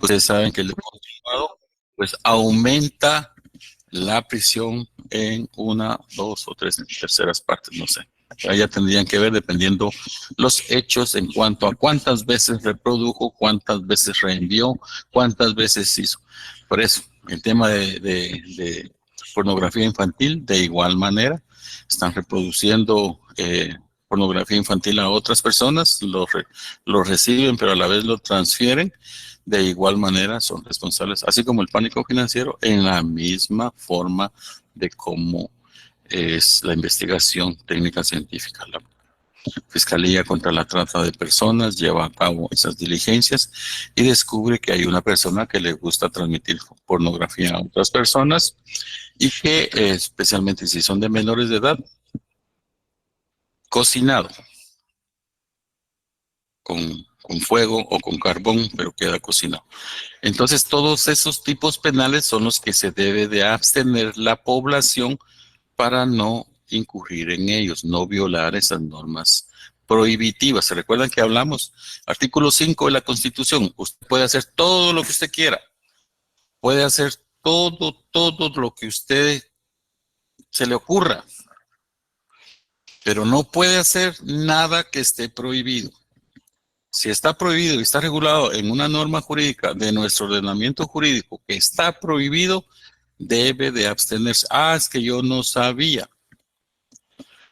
Ustedes saben que el de continuado, pues aumenta la prisión en una, dos o tres terceras partes, no sé. Ya tendrían que ver dependiendo los hechos en cuanto a cuántas veces reprodujo, cuántas veces reenvió, cuántas veces hizo. Por eso, el tema de pornografía infantil, de igual manera, están reproduciendo pornografía infantil a otras personas, lo reciben, pero a la vez lo transfieren. De igual manera son responsables, así como el pánico financiero, en la misma forma de cómo es la investigación técnica científica. La Fiscalía contra la Trata de Personas lleva a cabo esas diligencias y descubre que hay una persona que le gusta transmitir pornografía a otras personas y que, especialmente si son de menores de edad, cocinado con fuego o con carbón, pero queda cocinado. Entonces, todos esos tipos penales son los que se debe de abstener la población para no incurrir en ellos, no violar esas normas prohibitivas. ¿Se recuerdan que hablamos? Artículo 5 de la Constitución. Usted puede hacer todo lo que usted quiera. Puede hacer todo lo que usted se le ocurra. Pero no puede hacer nada que esté prohibido. Si está prohibido y está regulado en una norma jurídica de nuestro ordenamiento jurídico que está prohibido, debe de abstenerse. Ah, es que yo no sabía.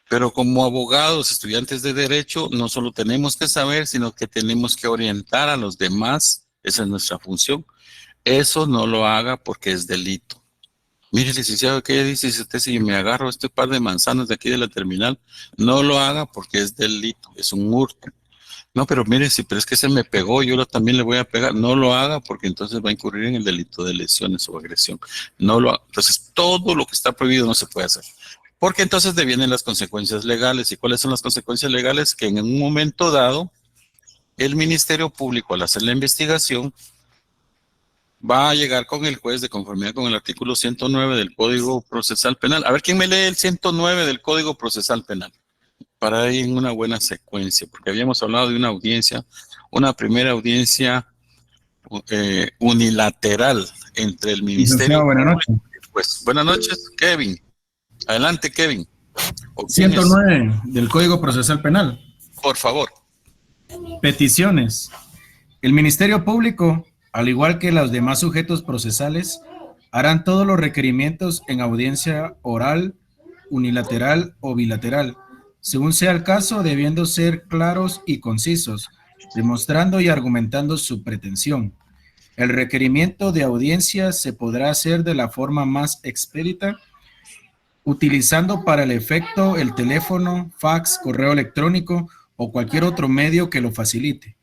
Pero como abogados, estudiantes de derecho, no solo tenemos que saber, sino que tenemos que orientar a los demás. Esa es nuestra función. Eso no lo haga porque es delito. Mire, licenciado, ¿qué dice usted si me agarro este par de manzanas de aquí de la terminal? No lo haga porque es delito, es un hurto. No, pero mire, si pero es que se me pegó, yo también le voy a pegar. No lo haga porque entonces va a incurrir en el delito de lesiones o agresión. No lo haga. Entonces, todo lo que está prohibido no se puede hacer. Porque entonces devienen las consecuencias legales. ¿Y cuáles son las consecuencias legales? Que en un momento dado, el Ministerio Público, al hacer la investigación, va a llegar con el juez de conformidad con el artículo 109 del Código Procesal Penal. A ver, ¿quién me lee el 109 del Código Procesal Penal? Para ir en una buena secuencia, porque habíamos hablado de una audiencia, una primera audiencia unilateral entre el Ministerio. Buenas noches. Pues, buenas noches, Kevin. Adelante, Kevin. 109 del Código Procesal Penal. Por favor. Peticiones. El Ministerio Público, al igual que los demás sujetos procesales, harán todos los requerimientos en audiencia oral, unilateral o bilateral, según sea el caso, debiendo ser claros y concisos, demostrando y argumentando su pretensión. El requerimiento de audiencia se podrá hacer de la forma más expedita, utilizando para el efecto el teléfono, fax, correo electrónico o cualquier otro medio que lo facilite.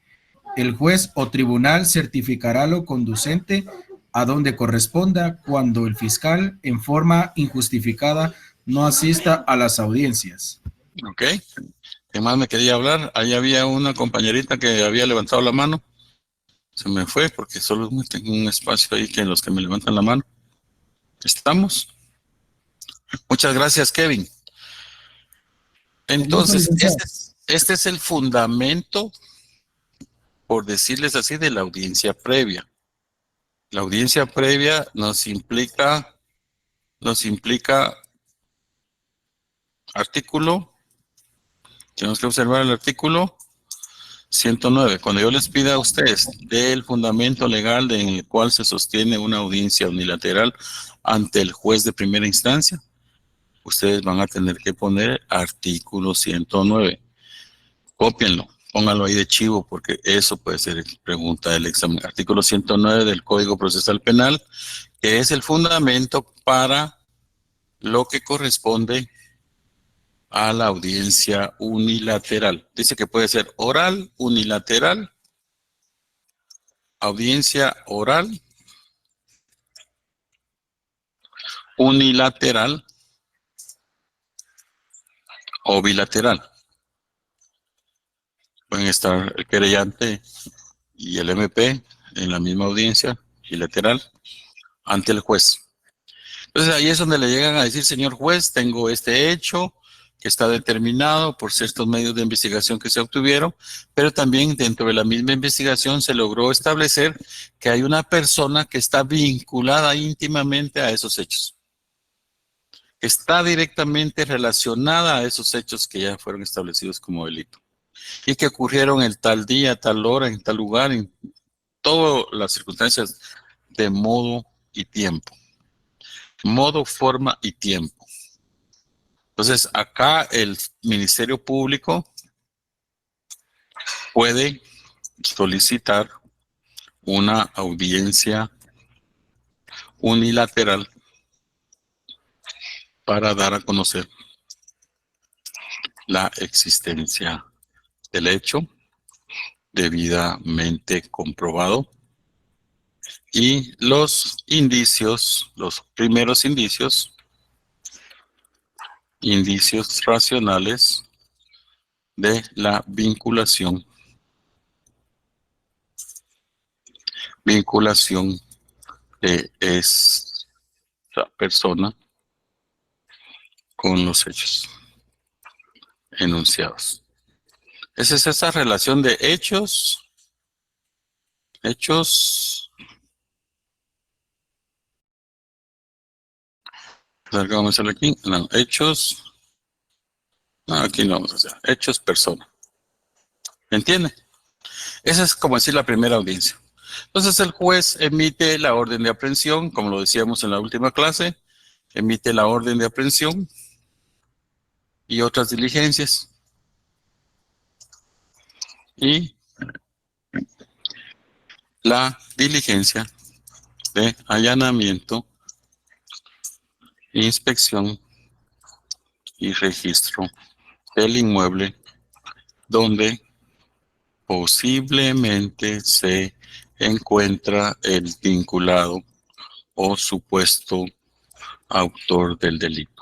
El juez o tribunal certificará lo conducente a donde corresponda cuando el fiscal, en forma injustificada, no asista a las audiencias. Ok. ¿Qué más me quería hablar? Ahí había una compañerita que había levantado la mano. Se me fue porque solo tengo un espacio ahí que los que me levantan la mano. ¿Estamos? Muchas gracias, Kevin. Entonces, este es el fundamento, por decirles así, de la audiencia previa. La audiencia previa nos implica artículo, tenemos que observar el artículo 109. Cuando yo les pida a ustedes del fundamento legal en el cual se sostiene una audiencia unilateral ante el juez de primera instancia, ustedes van a tener que poner artículo 109. Cópienlo, pónganlo ahí de chivo porque eso puede ser pregunta del examen. Artículo 109 del Código Procesal Penal, que es el fundamento para lo que corresponde a la audiencia unilateral. Dice que puede ser oral, unilateral, audiencia oral, unilateral o bilateral. Pueden estar el querellante y el MP en la misma audiencia bilateral ante el juez. Entonces ahí es donde le llegan a decir, señor juez, tengo este hecho, que está determinado por ciertos medios de investigación que se obtuvieron, pero también dentro de la misma investigación se logró establecer que hay una persona que está vinculada íntimamente a esos hechos. Está directamente relacionada a esos hechos que ya fueron establecidos como delito y que ocurrieron en tal día, tal hora, en tal lugar, en todas las circunstancias de modo y tiempo. Modo, forma y tiempo. Entonces, acá el Ministerio Público puede solicitar una audiencia unilateral para dar a conocer la existencia del hecho debidamente comprobado y los indicios, los primeros indicios racionales de la vinculación de esa persona con los hechos enunciados. Esa es esa relación de hechos, vamos a hacerlo aquí, no, hechos, no, aquí no vamos a hacer, hechos persona. ¿Me entiende? Esa es como decir la primera audiencia. Entonces el juez emite la orden de aprehensión, como lo decíamos en la última clase, emite la orden de aprehensión y otras diligencias. Y la diligencia de allanamiento, inspección y registro del inmueble donde posiblemente se encuentra el vinculado o supuesto autor del delito.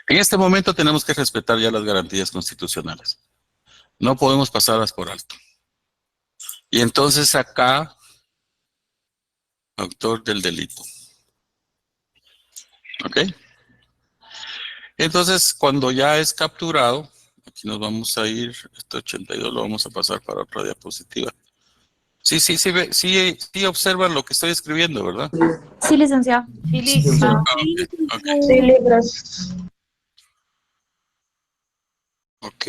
En este momento tenemos que respetar ya las garantías constitucionales. No podemos pasarlas por alto. Y entonces acá, autor del delito. ¿Ok? Entonces, cuando ya es capturado, aquí nos vamos a ir, este 82 lo vamos a pasar para otra diapositiva. Sí observan lo que estoy escribiendo, ¿verdad? Sí, licenciado. Sí, listo. Okay. Sí, libros. Ok.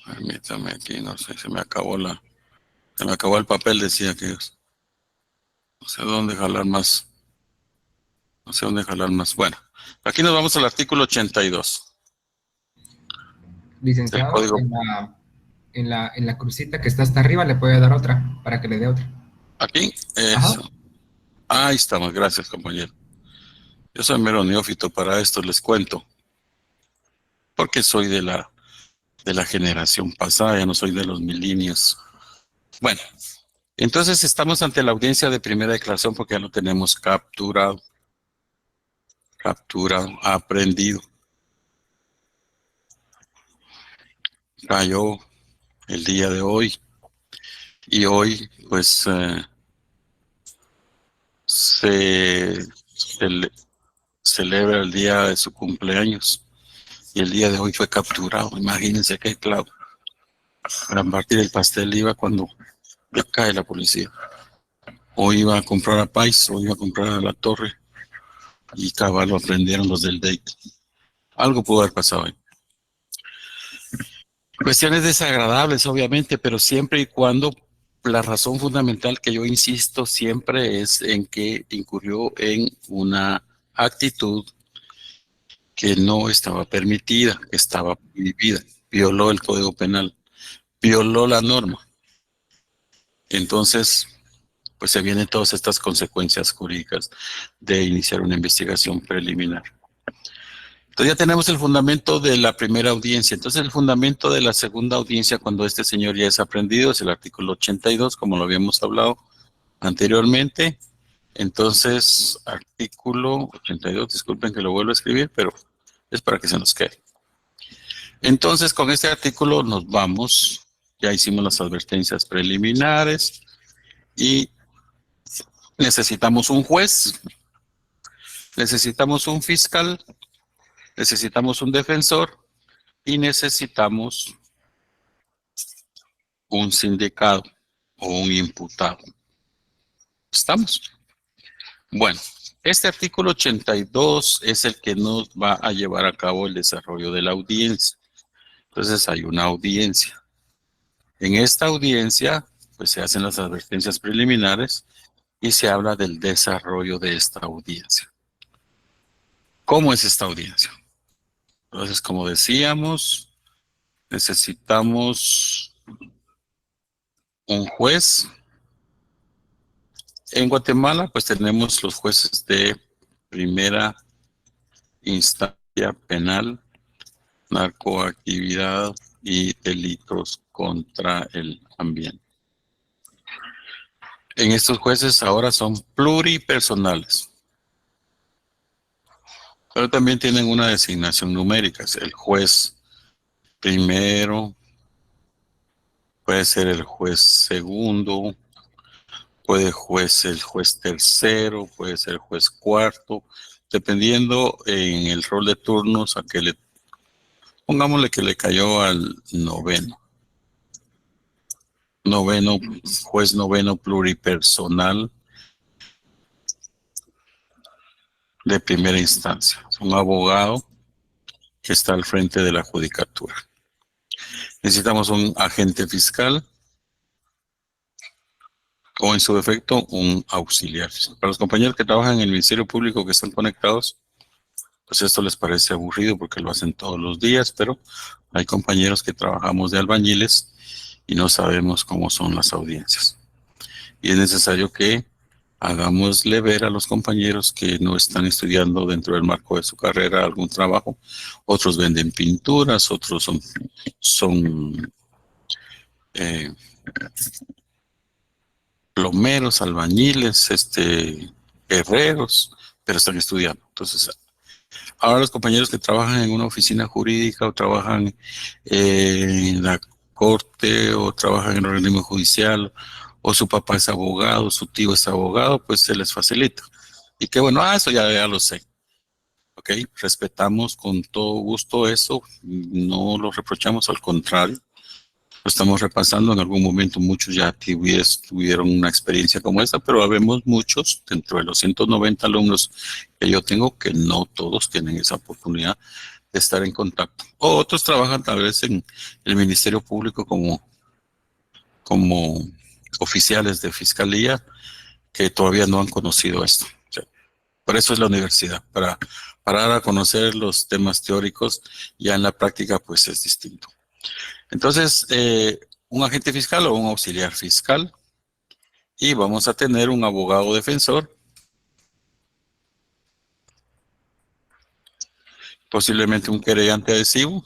Permítame aquí, no sé, se me acabó el papel, decía que no sé dónde jalar más. No sé dónde jalar más. Bueno, aquí nos vamos al artículo 82. Licenciado, código. en la crucita que está hasta arriba le puede dar otra, para que le dé otra. Aquí, Ajá. eso. Ahí estamos, gracias compañero. Yo soy mero neófito para esto, les cuento. Porque soy de la generación pasada, ya no soy de los milenios. Bueno, entonces estamos ante la audiencia de primera declaración porque ya lo tenemos capturado, aprehendido. Cayó el día de hoy y hoy pues se celebra el día de su cumpleaños y el día de hoy fue capturado. Imagínense qué clavo. Para partir el pastel iba cuando ya cae la policía. O iba a comprar a Pais, o iba a comprar a La Torre y cabal lo aprendieron los del date. Algo pudo haber pasado ahí. Cuestiones desagradables, obviamente, pero siempre y cuando la razón fundamental que yo insisto siempre es en que incurrió en una actitud que no estaba permitida, que estaba prohibida, violó el Código Penal, violó la norma. Entonces, pues se vienen todas estas consecuencias jurídicas de iniciar una investigación preliminar. Entonces ya tenemos el fundamento de la primera audiencia. Entonces el fundamento de la segunda audiencia cuando este señor ya es aprehendido es el artículo 82, como lo habíamos hablado anteriormente. Entonces, artículo 82, disculpen que lo vuelvo a escribir, pero es para que se nos quede. Entonces, con este artículo nos vamos, ya hicimos las advertencias preliminares y necesitamos un juez. Necesitamos un fiscal, necesitamos un defensor y necesitamos un sindicado o un imputado. ¿Estamos? Bueno, este artículo 82 es el que nos va a llevar a cabo el desarrollo de la audiencia. Entonces hay una audiencia. En esta audiencia, pues se hacen las advertencias preliminares y se habla del desarrollo de esta audiencia. ¿Cómo es esta audiencia? Entonces, como decíamos, necesitamos un juez. En Guatemala, pues tenemos los jueces de primera instancia penal, narcoactividad y delitos contra el ambiente. En estos jueces ahora son pluripersonales, pero también tienen una designación numérica. El juez primero, puede ser el juez segundo, puede ser el juez tercero, puede ser el juez cuarto, dependiendo en el rol de turnos a que le, pongámosle que le cayó al noveno. Juez noveno pluripersonal de primera instancia. Es un abogado que está al frente de la judicatura. Necesitamos un agente fiscal o en su defecto un auxiliar. Para los compañeros que trabajan en el Ministerio Público que están conectados, pues esto les parece aburrido porque lo hacen todos los días, pero hay compañeros que trabajamos de albañiles y no sabemos cómo son las audiencias. Y es necesario que hagámosle ver a los compañeros que no están estudiando dentro del marco de su carrera algún trabajo. Otros venden pinturas, otros son plomeros, albañiles, herreros, pero están estudiando. Entonces, ahora los compañeros que trabajan en una oficina jurídica o trabajan en la corte o trabajan en el organismo judicial o su papá es abogado, su tío es abogado, pues se les facilita. Y que bueno, eso ya lo sé. Ok, respetamos con todo gusto eso, no lo reprochamos, al contrario. Lo estamos repasando, en algún momento muchos ya tuvieron una experiencia como esta, pero habemos muchos, dentro de los 190 alumnos que yo tengo, que no todos tienen esa oportunidad de estar en contacto. O otros trabajan tal vez en el Ministerio Público como oficiales de fiscalía que todavía no han conocido esto. O sea, por eso es la universidad, para dar a conocer los temas teóricos, ya en la práctica pues es distinto. Entonces, un agente fiscal o un auxiliar fiscal, y vamos a tener un abogado defensor, posiblemente un querellante adhesivo,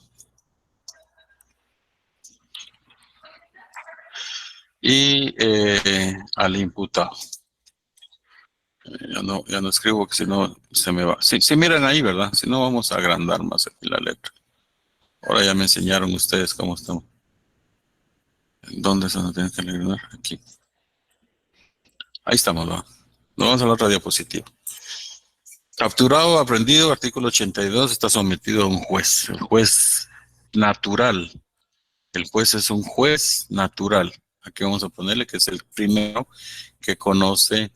y al imputado. Ya no escribo, que si no se me va. Sí, miran ahí, ¿verdad? Si no, vamos a agrandar más aquí la letra. Ahora ya me enseñaron ustedes cómo estamos. ¿Dónde se nos tiene que agrandar? Aquí. Ahí estamos, ¿va? Nos vamos a la otra diapositiva. Capturado, aprendido, artículo 82, está sometido a un juez. El juez natural. El juez es un juez natural. Aquí vamos a ponerle que es el primero que conoce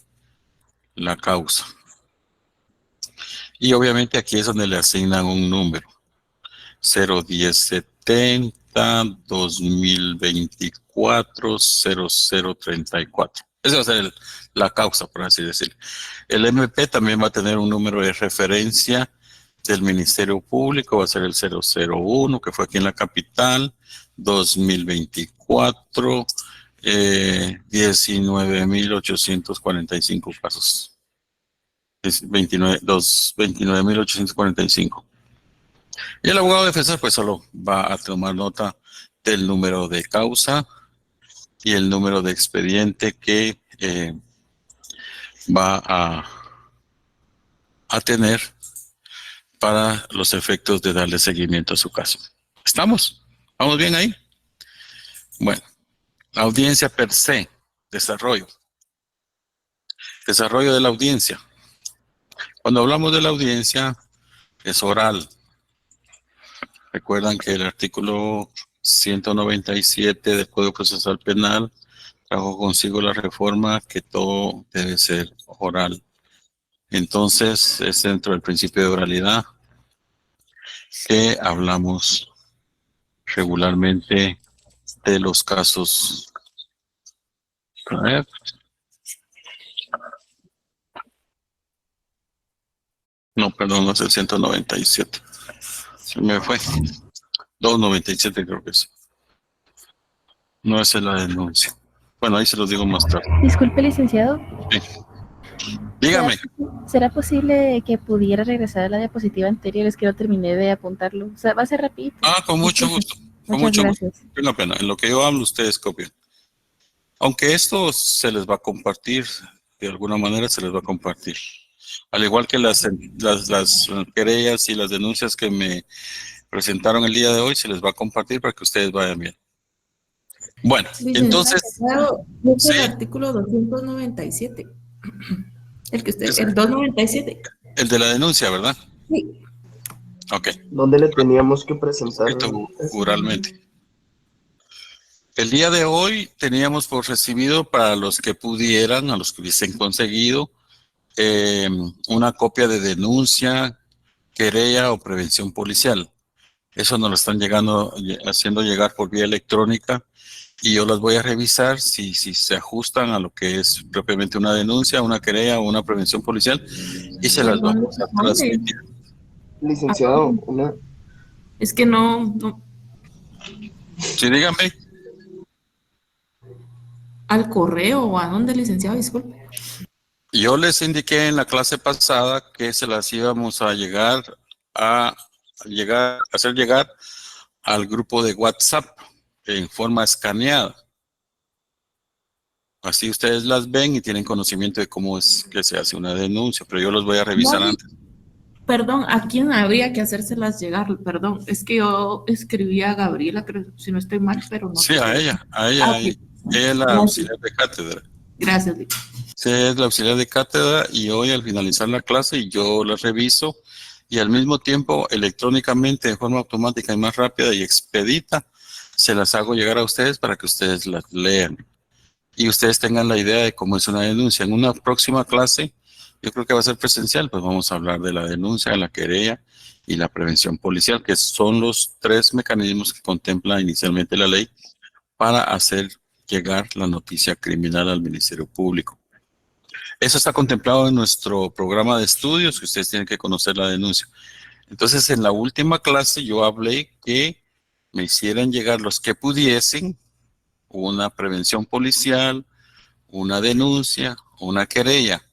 la causa. Y obviamente aquí es donde le asignan un número. 01070 2024 0034. Esa va a ser la causa, por así decirlo. El MP también va a tener un número de referencia del Ministerio Público, va a ser el 001, que fue aquí en la capital, 2024, 19.845 casos. 29.845. Y el abogado defensor pues solo va a tomar nota del número de causa y el número de expediente que va a tener para los efectos de darle seguimiento a su caso. ¿Estamos? ¿Vamos bien ahí? Bueno, la audiencia per se, desarrollo de la audiencia. Cuando hablamos de la audiencia, es oral. Recuerdan que el artículo 197 del Código Procesal Penal trajo consigo la reforma que todo debe ser oral. Entonces, es dentro del principio de oralidad que hablamos regularmente de los casos. A ver. No, perdón, no es el 197. Se me fue. 297 creo que es. No, esa es la denuncia. Bueno, ahí se los digo más tarde. Disculpe, licenciado. Sí. Dígame. ¿Será posible que pudiera regresar a la diapositiva anterior? Es que no terminé de apuntarlo. O sea, va a ser rapidito. Con mucho gusto. Con Muchas mucho gracias. gusto. Qué pena. En lo que yo hablo, ustedes copian. Aunque esto se les va a compartir, de alguna manera se les va a compartir. Al igual que las querellas y las denuncias que me presentaron el día de hoy, se les va a compartir para que ustedes vayan bien. Bueno, entonces... Claro, es sí. el artículo 297. El que usted, Ese. el 297. El de la denuncia, ¿verdad? Sí. Ok. ¿Dónde le teníamos que presentar? Escrito oralmente. El día de hoy teníamos por recibido para los que pudieran, a los que hubiesen conseguido, una copia de denuncia, querella o prevención policial. Eso nos lo están haciendo llegar por vía electrónica y yo las voy a revisar si se ajustan a lo que es propiamente una denuncia, una querella o una prevención policial y se las vamos a transmitir. Licenciado, una... Es que no. Sí, dígame. ¿Al correo o a dónde, licenciado? Disculpe. Yo les indiqué en la clase pasada que se las íbamos a hacer llegar al grupo de WhatsApp en forma escaneada. Así ustedes las ven y tienen conocimiento de cómo es que se hace una denuncia, pero yo los voy a revisar antes. Perdón, ¿a quién habría que hacérselas llegar? Perdón, es que yo escribí a Gabriela, creo, si no estoy mal, pero no. Sí, sé. a ella. Ok. Ella es la Gracias. auxiliar de cátedra. Gracias, Lic. Sí, es la auxiliar de cátedra y hoy al finalizar la clase yo la reviso y al mismo tiempo electrónicamente de forma automática y más rápida y expedita se las hago llegar a ustedes para que ustedes las lean y ustedes tengan la idea de cómo es una denuncia. En una próxima clase, yo creo que va a ser presencial, pues vamos a hablar de la denuncia, la querella y la prevención policial, que son los tres mecanismos que contempla inicialmente la ley para hacer llegar la noticia criminal al Ministerio Público. Eso está contemplado en nuestro programa de estudios, que ustedes tienen que conocer la denuncia. Entonces, en la última clase yo hablé que me hicieran llegar los que pudiesen una prevención policial, una denuncia, una querella,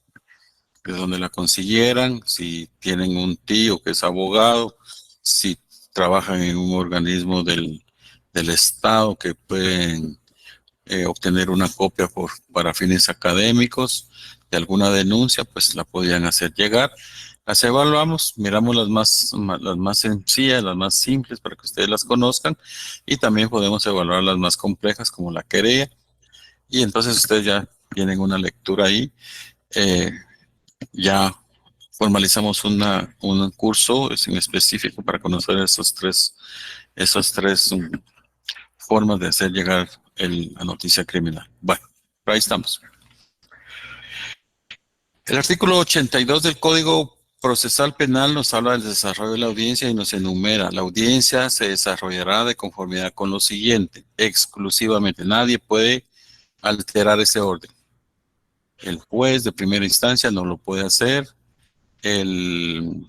de donde la consiguieran, si tienen un tío que es abogado, si trabajan en un organismo del Estado que pueden obtener una copia para fines académicos de alguna denuncia, pues la podían hacer llegar. Las evaluamos, miramos las más sencillas, las más simples para que ustedes las conozcan y también podemos evaluar las más complejas como la querella y entonces ustedes ya tienen una lectura ahí. Ya formalizamos un curso en específico para conocer esas tres formas de hacer llegar la noticia criminal. Bueno, ahí estamos. El artículo 82 del Código Procesal Penal nos habla del desarrollo de la audiencia y nos enumera: la audiencia se desarrollará de conformidad con lo siguiente, exclusivamente. Nadie puede alterar ese orden. El juez de primera instancia no lo puede hacer. El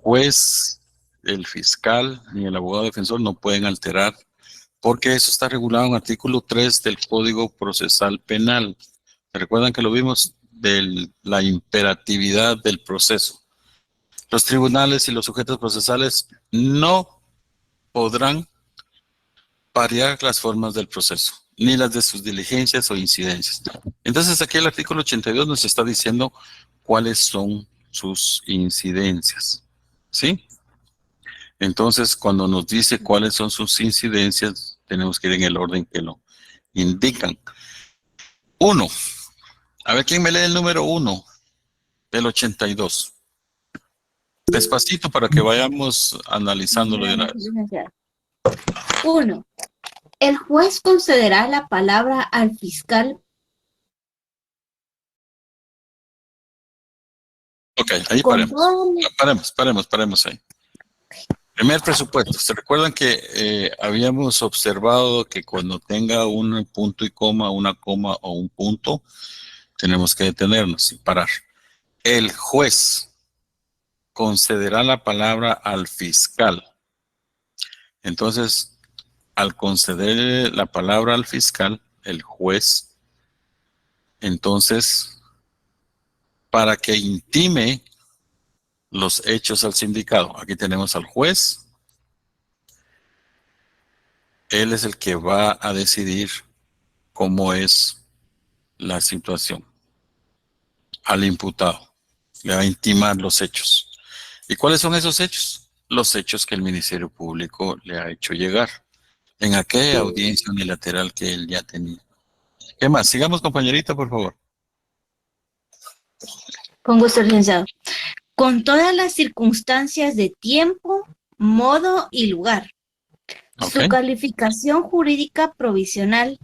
juez, el fiscal ni el abogado defensor no pueden alterar, porque eso está regulado en artículo 3 del Código Procesal Penal. ¿Recuerdan que lo vimos? De la imperatividad del proceso. Los tribunales y los sujetos procesales no podrán variar las formas del proceso, ni las de sus diligencias o incidencias. Entonces aquí el artículo 82 nos está diciendo cuáles son sus incidencias, ¿sí? Entonces, cuando nos dice cuáles son sus incidencias, tenemos que ir en el orden que lo indican. 1. A ver, ¿quién me lee el número 1? El 82. Despacito para que vayamos analizándolo de una vez. Licenciado. 1. El juez concederá la palabra al fiscal Ok, ahí con paremos. todo. Paremos ahí. Primer presupuesto. ¿Se recuerdan que habíamos observado que cuando tenga un punto y coma, una coma o un punto, tenemos que detenernos y parar? El juez concederá la palabra al fiscal. Entonces, al conceder la palabra al fiscal, el juez, entonces, para que intime los hechos al sindicado. Aquí tenemos al juez. Él es el que va a decidir cómo es la situación. Al imputado. Le va a intimar los hechos. ¿Y cuáles son esos hechos? Los hechos que el Ministerio Público le ha hecho llegar en aquella audiencia unilateral que él ya tenía. ¿Qué más? Sigamos, compañerita, por favor. Con gusto, licenciado. Con todas las circunstancias de tiempo, modo y lugar. Su Ok. calificación jurídica provisional,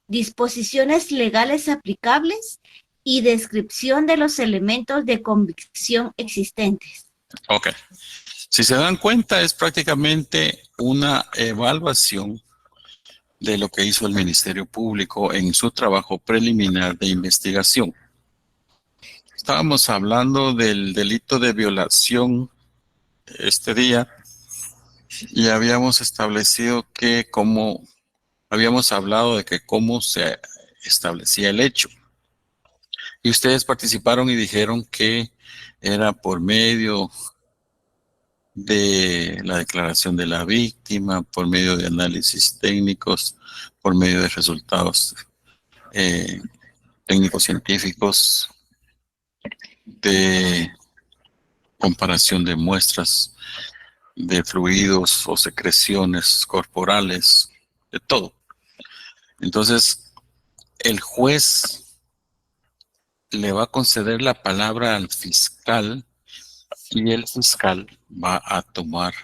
disposiciones legales aplicables y descripción de los elementos de convicción existentes. Ok. Si se dan cuenta, es prácticamente una evaluación de lo que hizo el Ministerio Público en su trabajo preliminar de investigación. Estábamos hablando del delito de violación este día y habíamos establecido que habíamos hablado de que cómo se establecía el hecho. Y ustedes participaron y dijeron que era por medio de la declaración de la víctima, por medio de análisis técnicos, por medio de resultados técnicos científicos, de comparación de muestras de fluidos o secreciones corporales, de todo. Entonces, el juez le va a conceder la palabra al fiscal y el fiscal va a tomar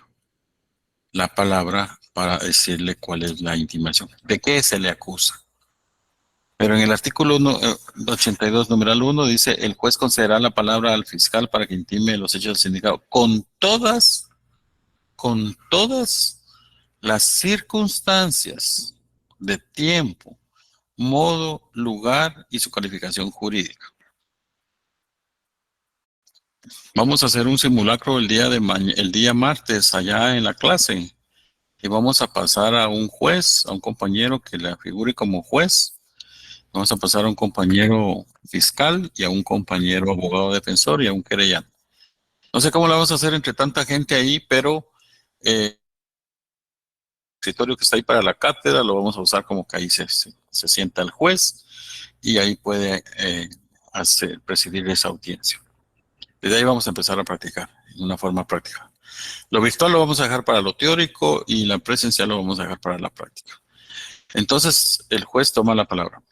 la palabra para decirle cuál es la intimación, de qué se le acusa. Pero en el artículo 82, numeral 1, dice, el juez concederá la palabra al fiscal para que intime los hechos del sindicado con todas las circunstancias de tiempo, modo, lugar y su calificación jurídica. Vamos a hacer un simulacro el día martes allá en la clase y vamos a pasar a un juez, a un compañero que la figure como juez. Vamos a pasar a un compañero fiscal y a un compañero abogado defensor y a un querellante. No sé cómo lo vamos a hacer entre tanta gente ahí, pero el escritorio que está ahí para la cátedra lo vamos a usar como que ahí se sienta el juez y ahí puede presidir esa audiencia. Desde ahí vamos a empezar a practicar, de una forma práctica. Lo virtual lo vamos a dejar para lo teórico y la presencial lo vamos a dejar para la práctica. Entonces, el juez toma la palabra.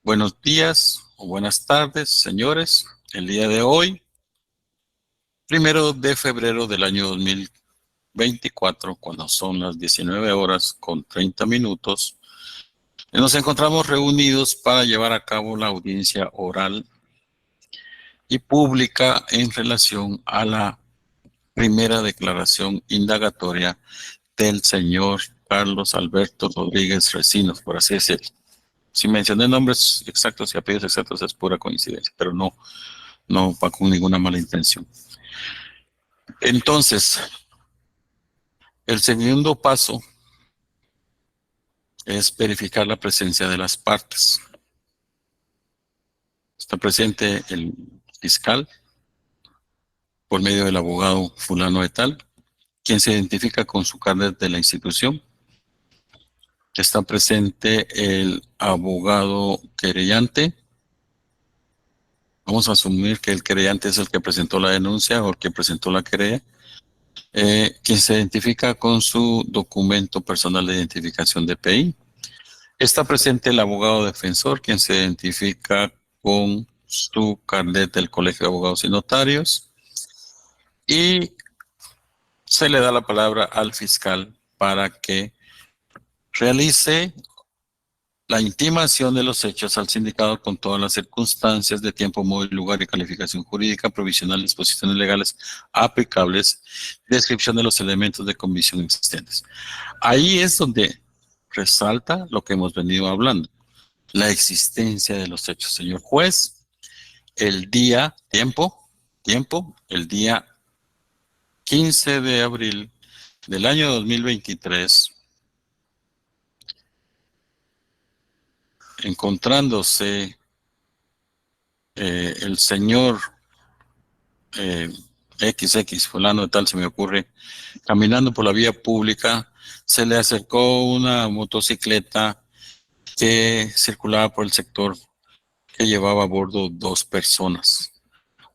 Buenos días o buenas tardes, señores. El día de hoy, 1 de febrero del año 2024, cuando son las 19:30, nos encontramos reunidos para llevar a cabo la audiencia oral y pública en relación a la primera declaración indagatoria del señor Carlos Alberto Rodríguez Recinos, por así decirlo. Si mencioné nombres exactos y apellidos exactos es pura coincidencia, pero no va con ninguna mala intención. Entonces, el segundo paso es verificar la presencia de las partes. Está presente el fiscal por medio del abogado fulano de tal, quien se identifica con su carnet de la institución. Está presente el abogado querellante. Vamos a asumir que el querellante es el que presentó la denuncia o el que presentó la querella, quien se identifica con su documento personal de identificación DPI. Está presente el abogado defensor, quien se identifica con su carnet del Colegio de Abogados y Notarios y se le da la palabra al fiscal para que realice la intimación de los hechos al sindicado con todas las circunstancias de tiempo, modo, lugar y calificación jurídica, provisional, disposiciones legales aplicables, descripción de los elementos de comisión existentes. Ahí es donde resalta lo que hemos venido hablando, la existencia de los hechos. Señor juez, el día 15 de abril del año 2023, encontrándose el señor XX, fulano de tal, se me ocurre, caminando por la vía pública, se le acercó una motocicleta que circulaba por el sector que llevaba a bordo 2 personas.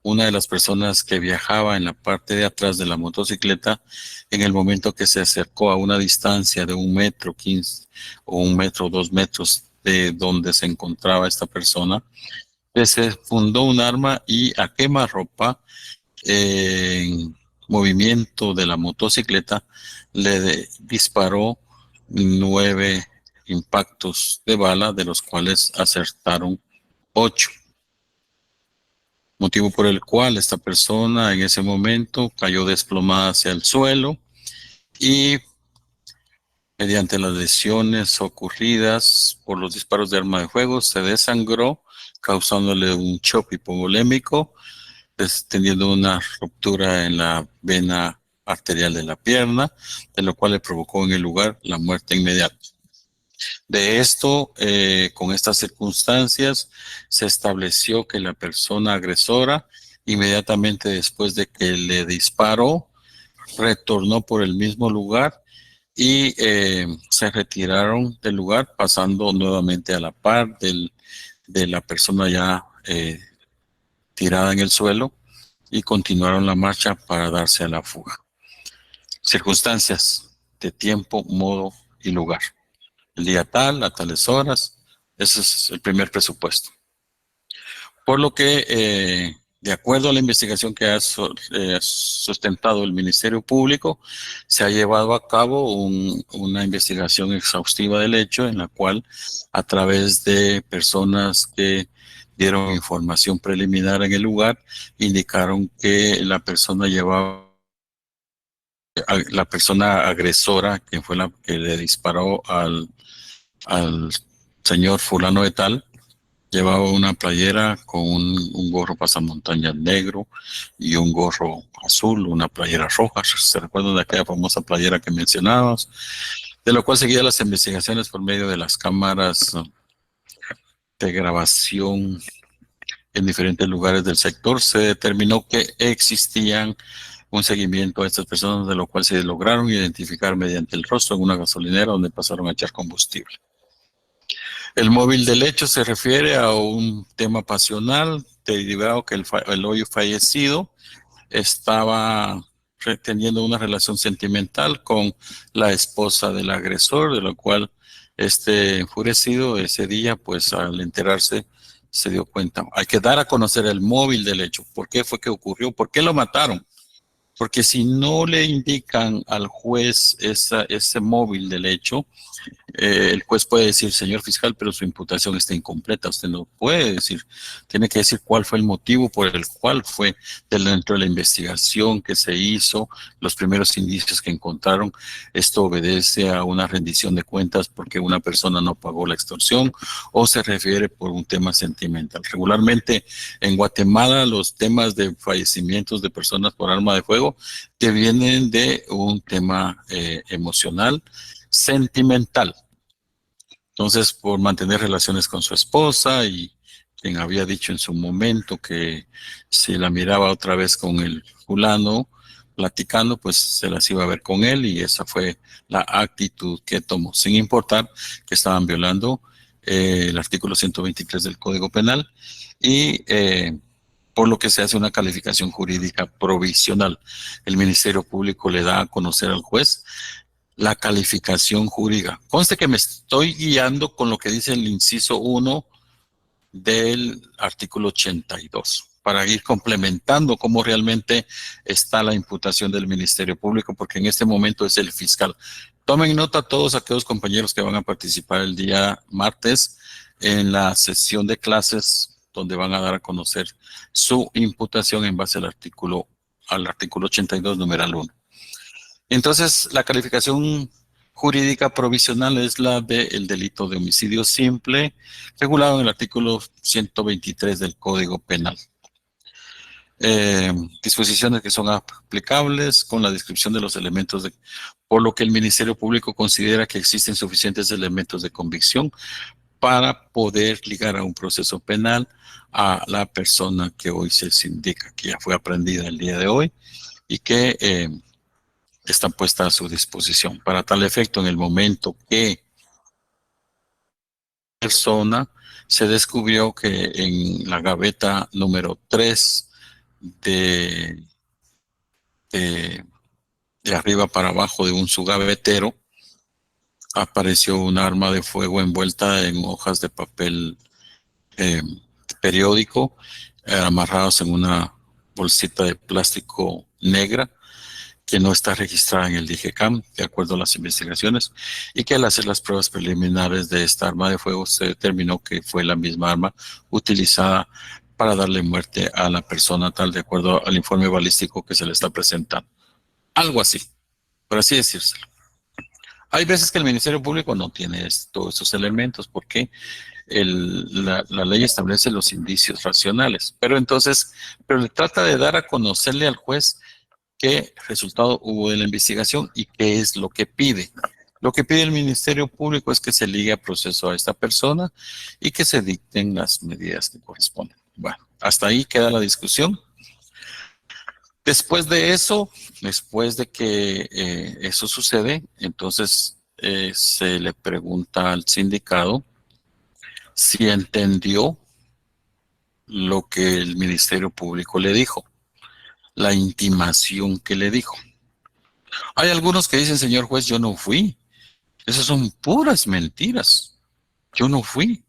Una de las personas que viajaba en la parte de atrás de la motocicleta, en el momento que se acercó a una distancia de 1,15 metros o 1 metro, 2 metros de donde se encontraba esta persona, se fundó un arma y a quemarropa, en movimiento de la motocicleta, le disparó 9 impactos de bala, de los cuales acertaron 8. Motivo por el cual esta persona en ese momento cayó desplomada hacia el suelo y mediante las lesiones ocurridas por los disparos de arma de fuego se desangró, causándole un shock hipovolémico, teniendo una ruptura en la vena arterial de la pierna, de lo cual le provocó en el lugar la muerte inmediata. De esto, con estas circunstancias, se estableció que la persona agresora, inmediatamente después de que le disparó, retornó por el mismo lugar y se retiraron del lugar, pasando nuevamente a la par de la persona ya tirada en el suelo, y continuaron la marcha para darse a la fuga. Circunstancias de tiempo, modo y lugar. El día tal, a tales horas, ese es el primer presupuesto. Por lo que, de acuerdo a la investigación que ha sustentado el Ministerio Público, se ha llevado a cabo una investigación exhaustiva del hecho, en la cual, a través de personas que dieron información preliminar en el lugar, indicaron que la persona agresora, que fue la que le disparó al señor fulano de tal, llevaba una playera con un gorro pasamontañas negro y un gorro azul, una playera roja. ¿Se recuerdan de aquella famosa playera que mencionábamos? De lo cual seguía las investigaciones por medio de las cámaras de grabación en diferentes lugares del sector. Se determinó que existían un seguimiento a estas personas, de lo cual se lograron identificar mediante el rostro en una gasolinera donde pasaron a echar combustible. El móvil del hecho se refiere a un tema pasional, derivado que el hoy fallecido estaba teniendo una relación sentimental con la esposa del agresor, de lo cual enfurecido ese día, pues al enterarse, se dio cuenta. Hay que dar a conocer el móvil del hecho. ¿Por qué fue que ocurrió? ¿Por qué lo mataron? Porque si no le indican al juez ese móvil del hecho, el juez puede decir, señor fiscal, pero su imputación está incompleta. Usted no puede decir, tiene que decir cuál fue el motivo por el cual fue dentro de la investigación que se hizo, los primeros indicios que encontraron. Esto obedece a una rendición de cuentas porque una persona no pagó la extorsión o se refiere por un tema sentimental. Regularmente en Guatemala los temas de fallecimientos de personas por arma de fuego que vienen de un tema emocional, sentimental. Entonces, por mantener relaciones con su esposa, y quien había dicho en su momento que si la miraba otra vez con el fulano platicando, pues se las iba a ver con él, y esa fue la actitud que tomó, sin importar que estaban violando el artículo 123 del Código Penal, y por lo que se hace una calificación jurídica provisional. El Ministerio Público le da a conocer al juez la calificación jurídica. Conste que me estoy guiando con lo que dice el inciso 1 del artículo 82, para ir complementando cómo realmente está la imputación del Ministerio Público, porque en este momento es el fiscal. Tomen nota todos aquellos compañeros que van a participar el día martes en la sesión de clases, donde van a dar a conocer su imputación en base al artículo 82, numeral 1. Entonces, la calificación jurídica provisional es la del delito de homicidio simple, regulado en el artículo 123 del Código Penal. Disposiciones que son aplicables con la descripción de los elementos por lo que el Ministerio Público considera que existen suficientes elementos de convicción para poder ligar a un proceso penal a la persona que hoy se indica que ya fue aprendida el día de hoy y que está puesta a su disposición. Para tal efecto, en el momento que la persona se descubrió que en la gaveta número 3 de arriba para abajo de un subgavetero apareció un arma de fuego envuelta en hojas de papel periódico, amarrados en una bolsita de plástico negra que no está registrada en el DIGECAM, de acuerdo a las investigaciones, y que al hacer las pruebas preliminares de esta arma de fuego se determinó que fue la misma arma utilizada para darle muerte a la persona tal, de acuerdo al informe balístico que se le está presentando. Algo así, por así decírselo. Hay veces que el Ministerio Público no tiene todos esos elementos porque la ley establece los indicios racionales, pero le trata de dar a conocerle al juez qué resultado hubo de la investigación y qué es lo que pide. Lo que pide el Ministerio Público es que se ligue a proceso a esta persona y que se dicten las medidas que corresponden. Bueno, hasta ahí queda la discusión. Después de eso, después de que eso sucede, entonces se le pregunta al sindicado si entendió lo que el Ministerio Público le dijo, la intimación que le dijo. Hay algunos que dicen, señor juez, yo no fui. Esas son puras mentiras. Yo no fui.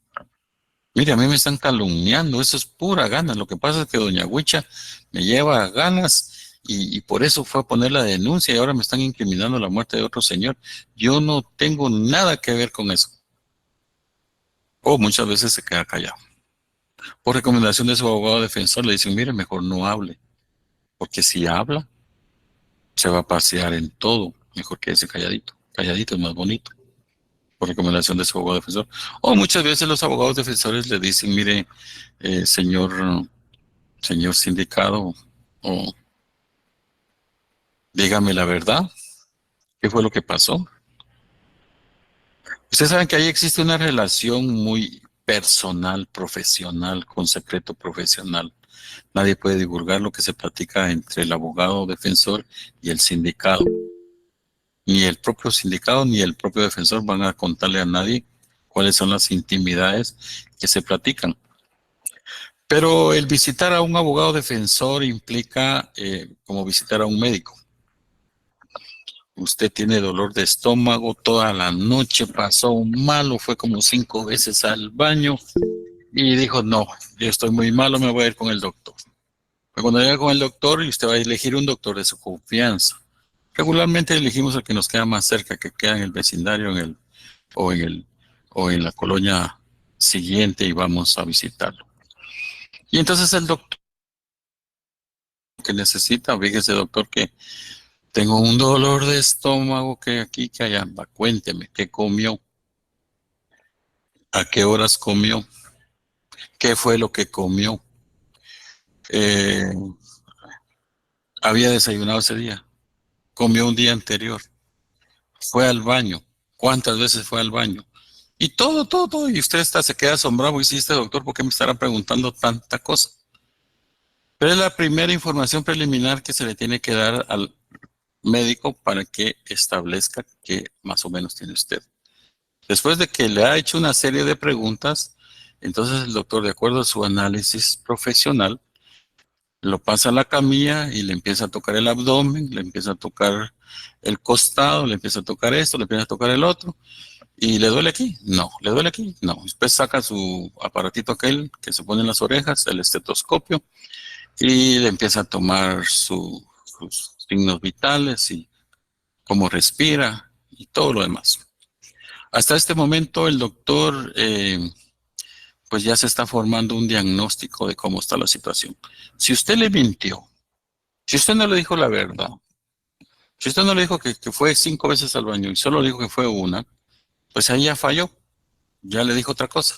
Mire, a mí me están calumniando, eso es pura gana. Lo que pasa es que doña Huicha me lleva a ganas y por eso fue a poner la denuncia y ahora me están incriminando la muerte de otro señor. Yo no tengo nada que ver con eso. O muchas veces se queda callado. Por recomendación de su abogado defensor le dicen, mire, mejor no hable, porque si habla, se va a pasear en todo. Mejor quédese calladito. Calladito es más bonito. Por recomendación de su abogado defensor. O muchas veces los abogados defensores le dicen, mire, señor sindicado, o dígame la verdad, ¿qué fue lo que pasó? Ustedes saben que ahí existe una relación muy personal, profesional, con secreto profesional. Nadie puede divulgar lo que se platica entre el abogado defensor y el sindicado. Ni el propio sindicado ni el propio defensor van a contarle a nadie cuáles son las intimidades que se platican. Pero el visitar a un abogado defensor implica como visitar a un médico. Usted tiene dolor de estómago, toda la noche pasó malo, fue como 5 veces al baño y dijo, no, yo estoy muy malo, me voy a ir con el doctor. Pero cuando llega con el doctor, y usted va a elegir un doctor de su confianza. Regularmente elegimos el que nos queda más cerca, que queda en el vecindario o en la colonia siguiente y vamos a visitarlo. Y entonces el doctor que necesita, fíjese doctor que tengo un dolor de estómago que aquí, que allá, cuénteme, ¿qué comió? ¿A qué horas comió? ¿Qué fue lo que comió? ¿Había desayunado ese día? ¿Comió un día anterior? ¿Fue al baño? ¿Cuántas veces fue al baño? Y todo. Y usted se queda asombrado y dice, este doctor, ¿por qué me estará preguntando tanta cosa? Pero es la primera información preliminar que se le tiene que dar al médico para que establezca qué más o menos tiene usted. Después de que le ha hecho una serie de preguntas, entonces el doctor, de acuerdo a su análisis profesional, lo pasa a la camilla y le empieza a tocar el abdomen, le empieza a tocar el costado, le empieza a tocar esto, le empieza a tocar el otro, ¿Y le duele aquí? No. ¿Le duele aquí? No. Después saca su aparatito aquel que se pone en las orejas, el estetoscopio, y le empieza a tomar sus signos vitales y cómo respira y todo lo demás. Hasta este momento el doctor pues ya se está formando un diagnóstico de cómo está la situación. Si usted le mintió, si usted no le dijo la verdad, si usted no le dijo que fue 5 veces al baño y solo le dijo que fue una, pues ahí ya falló, ya le dijo otra cosa.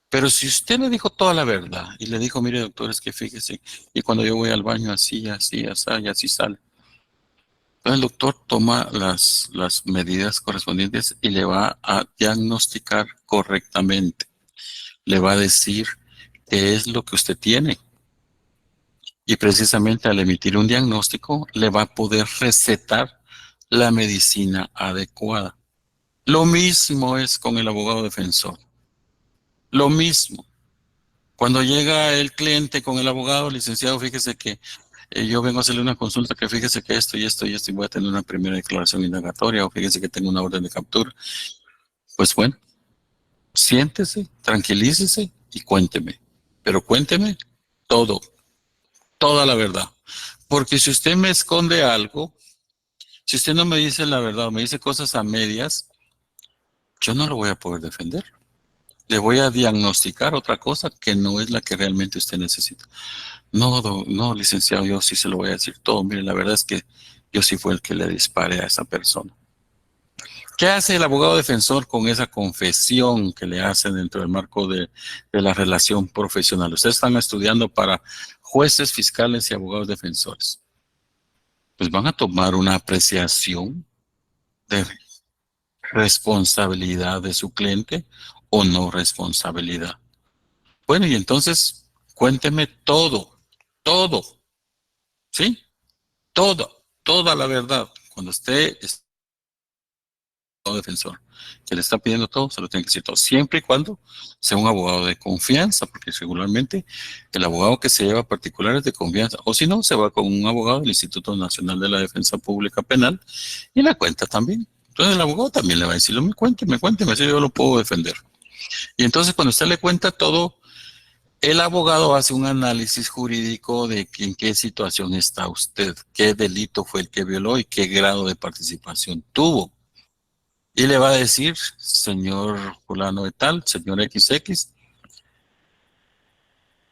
Pero si usted le dijo toda la verdad y le dijo, mire doctor, es que fíjese, y cuando yo voy al baño así, así, así, y así sale. Entonces el doctor toma las medidas correspondientes y le va a diagnosticar correctamente. Le va a decir qué es lo que usted tiene. Y precisamente al emitir un diagnóstico, le va a poder recetar la medicina adecuada. Lo mismo es con el abogado defensor. Lo mismo. Cuando llega el cliente con el abogado, licenciado, fíjese que yo vengo a hacerle una consulta que fíjese que esto y esto y esto y voy a tener una primera declaración indagatoria o fíjese que tengo una orden de captura. Pues bueno, siéntese, tranquilícese y cuénteme. Pero cuénteme todo, toda la verdad. Porque si usted me esconde algo, si usted no me dice la verdad o me dice cosas a medias, yo no lo voy a poder defender. Le voy a diagnosticar otra cosa que no es la que realmente usted necesita. No, licenciado, yo sí se lo voy a decir todo. Mire, la verdad es que yo sí fue el que le disparé a esa persona. ¿Qué hace el abogado defensor con esa confesión que le hace dentro del marco de la relación profesional? Ustedes están estudiando para jueces, fiscales y abogados defensores. Pues van a tomar una apreciación de responsabilidad de su cliente o no responsabilidad. Bueno, y entonces cuénteme todo, ¿sí? Toda la verdad. Cuando usted es defensor que le está pidiendo todo, se lo tiene que decir todo, siempre y cuando sea un abogado de confianza, porque regularmente el abogado que se lleva particulares de confianza, o si no, se va con un abogado del Instituto Nacional de la Defensa Pública Penal y la cuenta también. Entonces el abogado también le va a decir, cuénteme, así yo lo puedo defender. Y entonces cuando usted le cuenta todo, el abogado hace un análisis jurídico de en qué situación está usted, qué delito fue el que violó y qué grado de participación tuvo. Y le va a decir, señor fulano de tal, señor XX,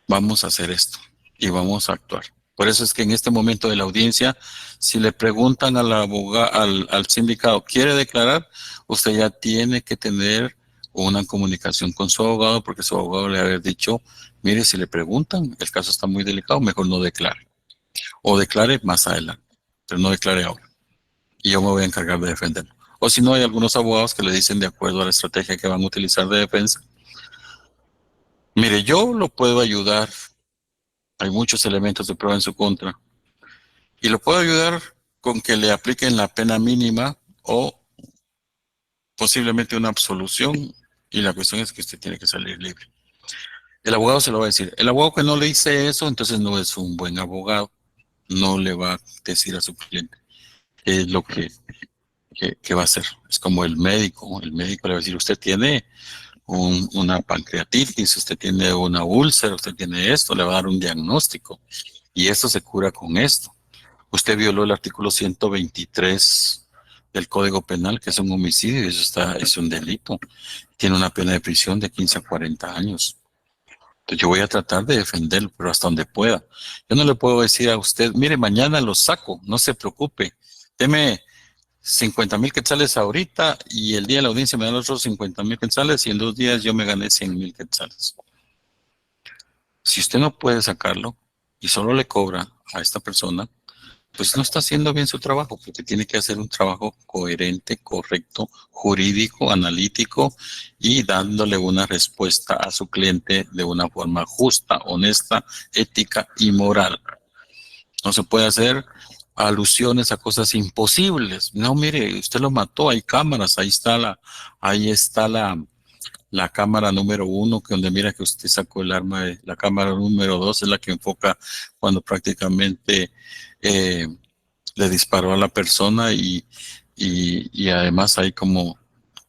vamos a hacer esto y vamos a actuar. Por eso es que en este momento de la audiencia, si le preguntan al al sindicado, ¿quiere declarar? Usted ya tiene que tener una comunicación con su abogado, porque su abogado le va a haber dicho, mire, si le preguntan, el caso está muy delicado, mejor no declare. O declare más adelante, pero no declare ahora. Y yo me voy a encargar de defenderlo. O si no, hay algunos abogados que le dicen de acuerdo a la estrategia que van a utilizar de defensa. Mire, yo lo puedo ayudar. Hay muchos elementos de prueba en su contra. Y lo puedo ayudar con que le apliquen la pena mínima o posiblemente una absolución. Y la cuestión es que usted tiene que salir libre. El abogado se lo va a decir. El abogado que no le dice eso, entonces no es un buen abogado. No le va a decir a su cliente qué es lo que va a hacer. Es como el médico. El médico le va a decir, usted tiene una pancreatitis, usted tiene una úlcera, usted tiene esto, le va a dar un diagnóstico. Y esto se cura con esto. Usted violó el artículo 123 del Código Penal, que es un homicidio, y eso es un delito. Tiene una pena de prisión de 15 a 40 años. Entonces yo voy a tratar de defenderlo, pero hasta donde pueda. Yo no le puedo decir a usted, mire, mañana lo saco, no se preocupe. Deme 50,000 quetzales ahorita y el día de la audiencia me dan los otros 50,000 quetzales y en 2 días yo me gané 100,000 quetzales. Si usted no puede sacarlo y solo le cobra a esta persona, pues no está haciendo bien su trabajo, porque tiene que hacer un trabajo coherente, correcto, jurídico, analítico y dándole una respuesta a su cliente de una forma justa, honesta, ética y moral. No se puede hacer alusiones a cosas imposibles. No, mire, usted lo mató, hay cámaras, ahí está la cámara número 1, que donde mira que usted sacó el arma, la cámara número 2 es la que enfoca cuando prácticamente le disparó a la persona y además hay como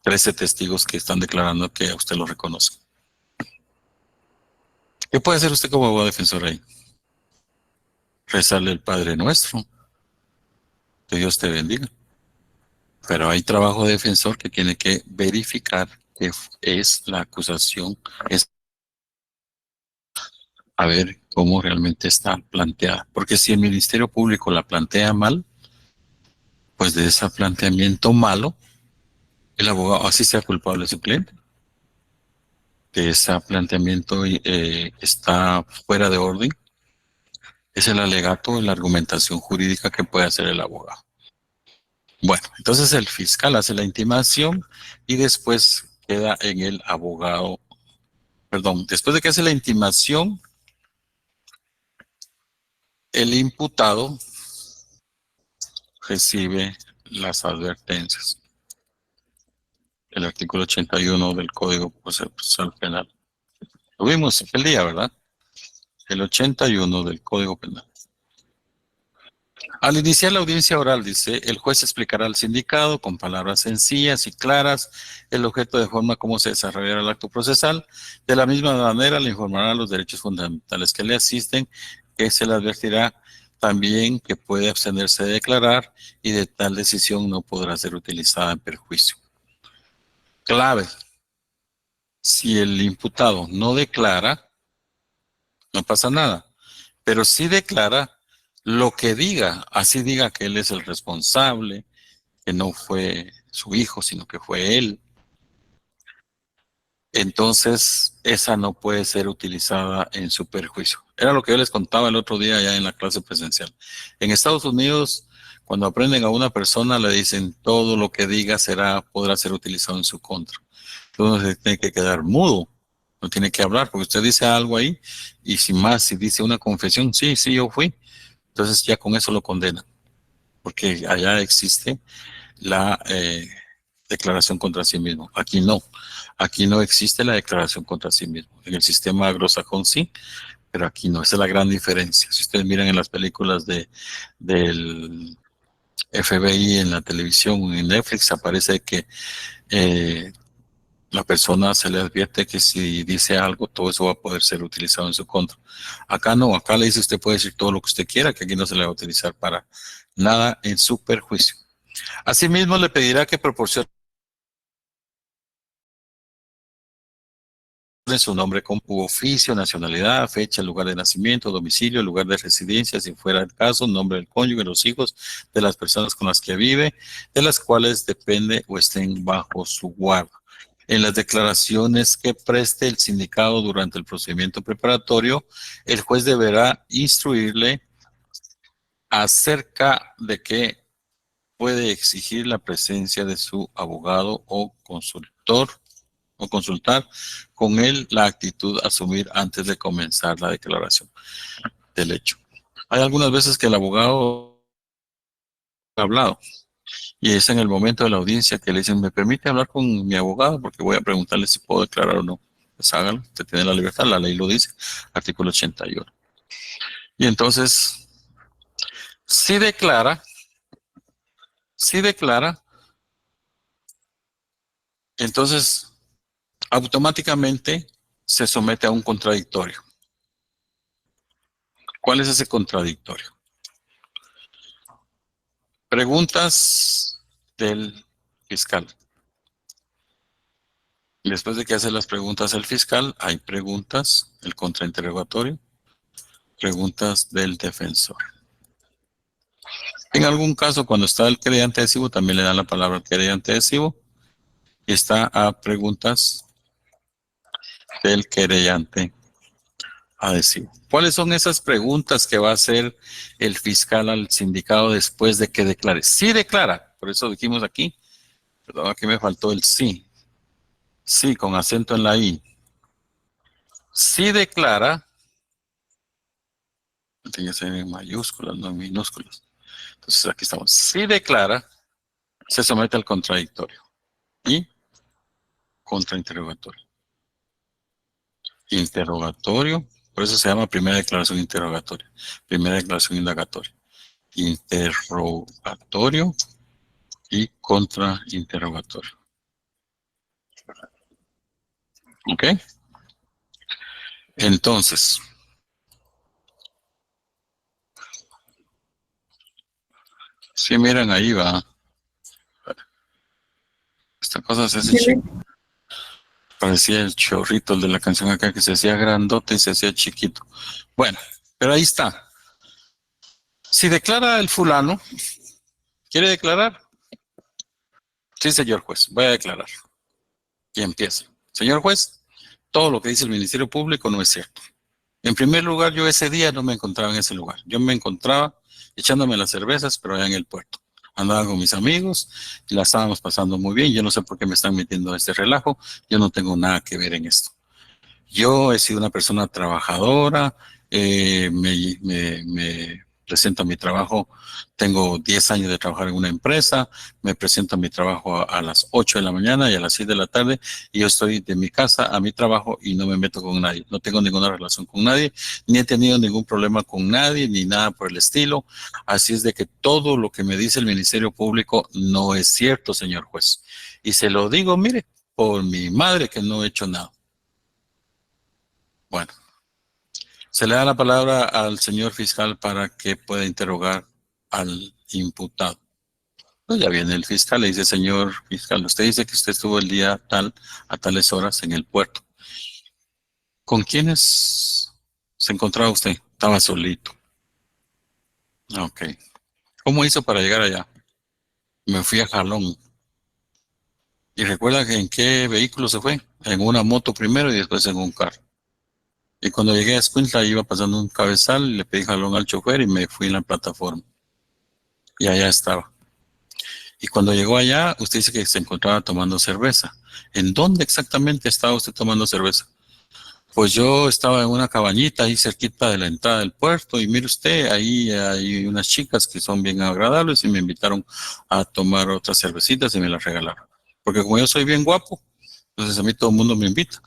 13 testigos que están declarando que a usted lo reconoce. ¿Qué puede hacer usted como abogado defensor ahí? Rezarle el Padre Nuestro. Que Dios te bendiga. Pero hay trabajo de defensor que tiene que verificar que es la acusación, es a ver cómo realmente está planteada. Porque si el Ministerio Público la plantea mal, pues de ese planteamiento malo, el abogado, así sea culpable de su cliente, que ese planteamiento está fuera de orden, es el alegato, la argumentación jurídica que puede hacer el abogado. Bueno, entonces el fiscal hace la intimación y después queda en el abogado, perdón, después de que hace la intimación, el imputado recibe las advertencias. El artículo 81 del Código Procesal Penal. Lo vimos el día, ¿verdad? El 81 del Código Penal. Al iniciar la audiencia oral, dice, el juez explicará al sindicado con palabras sencillas y claras el objeto de forma cómo se desarrollará el acto procesal. De la misma manera, le informará los derechos fundamentales que le asisten, que se le advertirá también que puede abstenerse de declarar y de tal decisión no podrá ser utilizada en perjuicio. Clave. Si el imputado no declara, no pasa nada. Pero si declara, lo que diga, así diga que él es el responsable, que no fue su hijo, sino que fue él, entonces esa no puede ser utilizada en su perjuicio. Era lo que yo les contaba el otro día ya en la clase presencial. En Estados Unidos, cuando aprenden a una persona, le dicen todo lo que diga podrá ser utilizado en su contra. Entonces tiene que quedar mudo, no tiene que hablar, porque usted dice algo ahí, y sin más, si dice una confesión, sí, yo fui, entonces ya con eso lo condenan, porque allá existe la declaración contra sí mismo. Aquí no existe la declaración contra sí mismo. En el sistema anglosajón sí, pero aquí no. Esa es la gran diferencia. Si ustedes miran en las películas del FBI en la televisión o en Netflix, aparece que la persona se le advierte que si dice algo, todo eso va a poder ser utilizado en su contra. Acá no, acá le dice usted puede decir todo lo que usted quiera, que aquí no se le va a utilizar para nada en su perjuicio. Asimismo, le pedirá que proporcione su nombre con oficio, nacionalidad, fecha, lugar de nacimiento, domicilio, lugar de residencia, si fuera el caso, nombre del cónyuge, los hijos de las personas con las que vive, de las cuales depende o estén bajo su guarda. En las declaraciones que preste el sindicado durante el procedimiento preparatorio, el juez deberá instruirle acerca de que puede exigir la presencia de su abogado o consultar con él la actitud a asumir antes de comenzar la declaración del hecho. Hay algunas veces que el abogado ha hablado y es en el momento de la audiencia que le dicen, ¿me permite hablar con mi abogado? Porque voy a preguntarle si puedo declarar o no. Pues hágalo, usted tiene la libertad, la ley lo dice, artículo 81. Y entonces, si declara, entonces automáticamente se somete a un contradictorio. ¿Cuál es ese contradictorio? Preguntas del fiscal. Después de que hace las preguntas el fiscal, hay preguntas, el contrainterrogatorio, preguntas del defensor. En algún caso, cuando está el querellante adhesivo, también le dan la palabra al querellante adhesivo y está a preguntas del querellante adhesivo. ¿Cuáles son esas preguntas que va a hacer el fiscal al sindicado después de que declare? Sí declara, por eso dijimos aquí, perdón, aquí me faltó el sí. Sí, con acento en la I. Sí declara, tiene que ser en mayúsculas, no en minúsculas. Entonces aquí estamos. Si declara, se somete al contradictorio y contrainterrogatorio. Interrogatorio, por eso se llama primera declaración interrogatoria, primera declaración indagatoria. Interrogatorio y contrainterrogatorio. ¿Ok? Entonces, si miran ahí va. Esta cosa se hace chiquita. Parecía el chorrito el de la canción acá que se hacía grandote y se hacía chiquito. Bueno, pero ahí está. Si declara el fulano, ¿quiere declarar? Sí, señor juez, voy a declarar. Y empieza. Señor juez, todo lo que dice el Ministerio Público no es cierto. En primer lugar, yo ese día no me encontraba en ese lugar. Yo me encontraba echándome las cervezas, pero allá en el puerto. Andaba con mis amigos y la estábamos pasando muy bien. Yo no sé por qué me están metiendo a este relajo. Yo no tengo nada que ver en esto. Yo he sido una persona trabajadora, me presento a mi trabajo, tengo 10 años de trabajar en una empresa, me presento a mi trabajo a las 8 de la mañana y a las 6 de la tarde, y yo estoy de mi casa a mi trabajo y no me meto con nadie, no tengo ninguna relación con nadie, ni he tenido ningún problema con nadie, ni nada por el estilo, así es de que todo lo que me dice el Ministerio Público no es cierto, señor juez. Y se lo digo, mire, por mi madre que no he hecho nada. Bueno, se le da la palabra al señor fiscal para que pueda interrogar al imputado. Pues ya viene el fiscal, le dice, señor fiscal, usted dice que usted estuvo el día tal, a tales horas en el puerto. ¿Con quiénes se encontraba usted? Estaba solito. Ok. ¿Cómo hizo para llegar allá? Me fui a Jalón. ¿Y recuerda que en qué vehículo se fue? En una moto primero y después en un carro. Y cuando llegué a Escuintla iba pasando un cabezal, le pedí jalón al chofer y me fui en la plataforma. Y allá estaba. Y cuando llegó allá, usted dice que se encontraba tomando cerveza. ¿En dónde exactamente estaba usted tomando cerveza? Pues yo estaba en una cabañita ahí cerquita de la entrada del puerto y mire usted, ahí hay unas chicas que son bien agradables y me invitaron a tomar otras cervecitas y me las regalaron. Porque como yo soy bien guapo, entonces a mí todo el mundo me invita.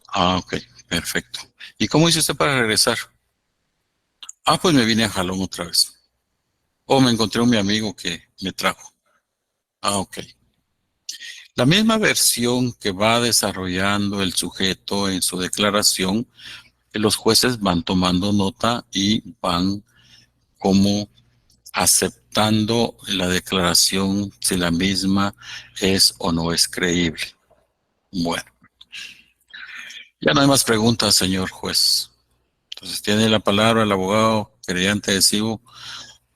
Ah, ok, perfecto. ¿Y cómo hizo usted para regresar? Ah, pues me vine a Jalón otra vez. O me encontré un mi amigo que me trajo. Ah, ok. La misma versión que va desarrollando el sujeto en su declaración, los jueces van tomando nota y van como aceptando la declaración si la misma es o no es creíble. Bueno, ya no hay más preguntas, señor juez. Entonces tiene la palabra el abogado querellante adhesivo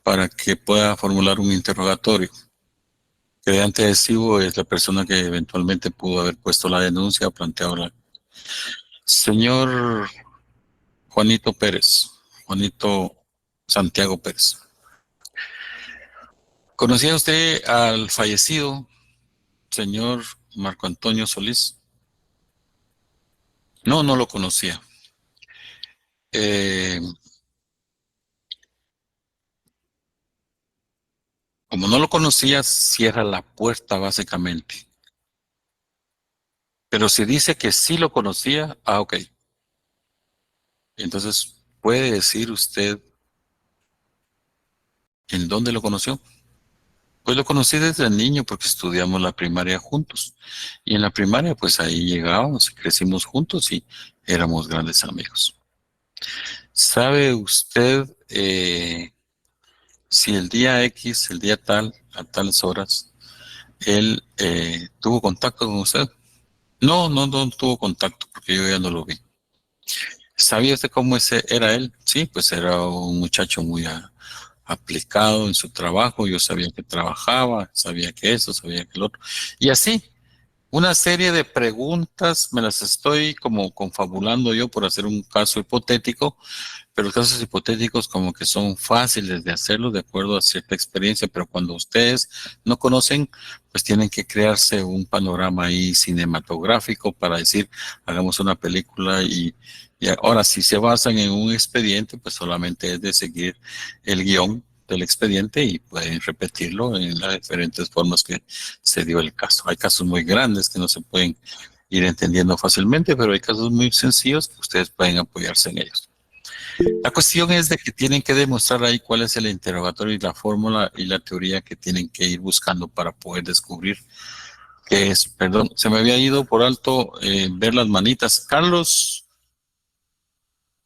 para que pueda formular un interrogatorio. Querellante adhesivo es la persona que eventualmente pudo haber puesto la denuncia o planteado la... Señor Juanito Pérez, Juanito Santiago Pérez. ¿Conocía usted al fallecido señor Marco Antonio Solís? No, no lo conocía. Como no lo conocía, cierra la puerta básicamente. Pero si dice que sí lo conocía, ah, ok. Entonces, ¿puede decir usted en dónde lo conoció? Pues lo conocí desde niño porque estudiamos la primaria juntos. Y en la primaria, pues ahí llegábamos y crecimos juntos y éramos grandes amigos. ¿Sabe usted si el día X, el día tal, a tales horas, él tuvo contacto con usted? No tuvo contacto porque yo ya no lo vi. ¿Sabía usted cómo ese era él? Sí, pues era un muchacho muy aplicado en su trabajo. Yo sabía que trabajaba, sabía que eso, sabía que el otro. Y así, una serie de preguntas me las estoy como confabulando yo por hacer un caso hipotético, pero los casos hipotéticos como que son fáciles de hacerlo de acuerdo a cierta experiencia, pero cuando ustedes no conocen, pues tienen que crearse un panorama ahí cinematográfico para decir, hagamos una película y ahora si se basan en un expediente, pues solamente es de seguir el guión del expediente y pueden repetirlo en las diferentes formas que se dio el caso. Hay casos muy grandes que no se pueden ir entendiendo fácilmente, pero hay casos muy sencillos que ustedes pueden apoyarse en ellos. La cuestión es de que tienen que demostrar ahí cuál es el interrogatorio y la fórmula y la teoría que tienen que ir buscando para poder descubrir que es, perdón, se me había ido por alto ver las manitas. Carlos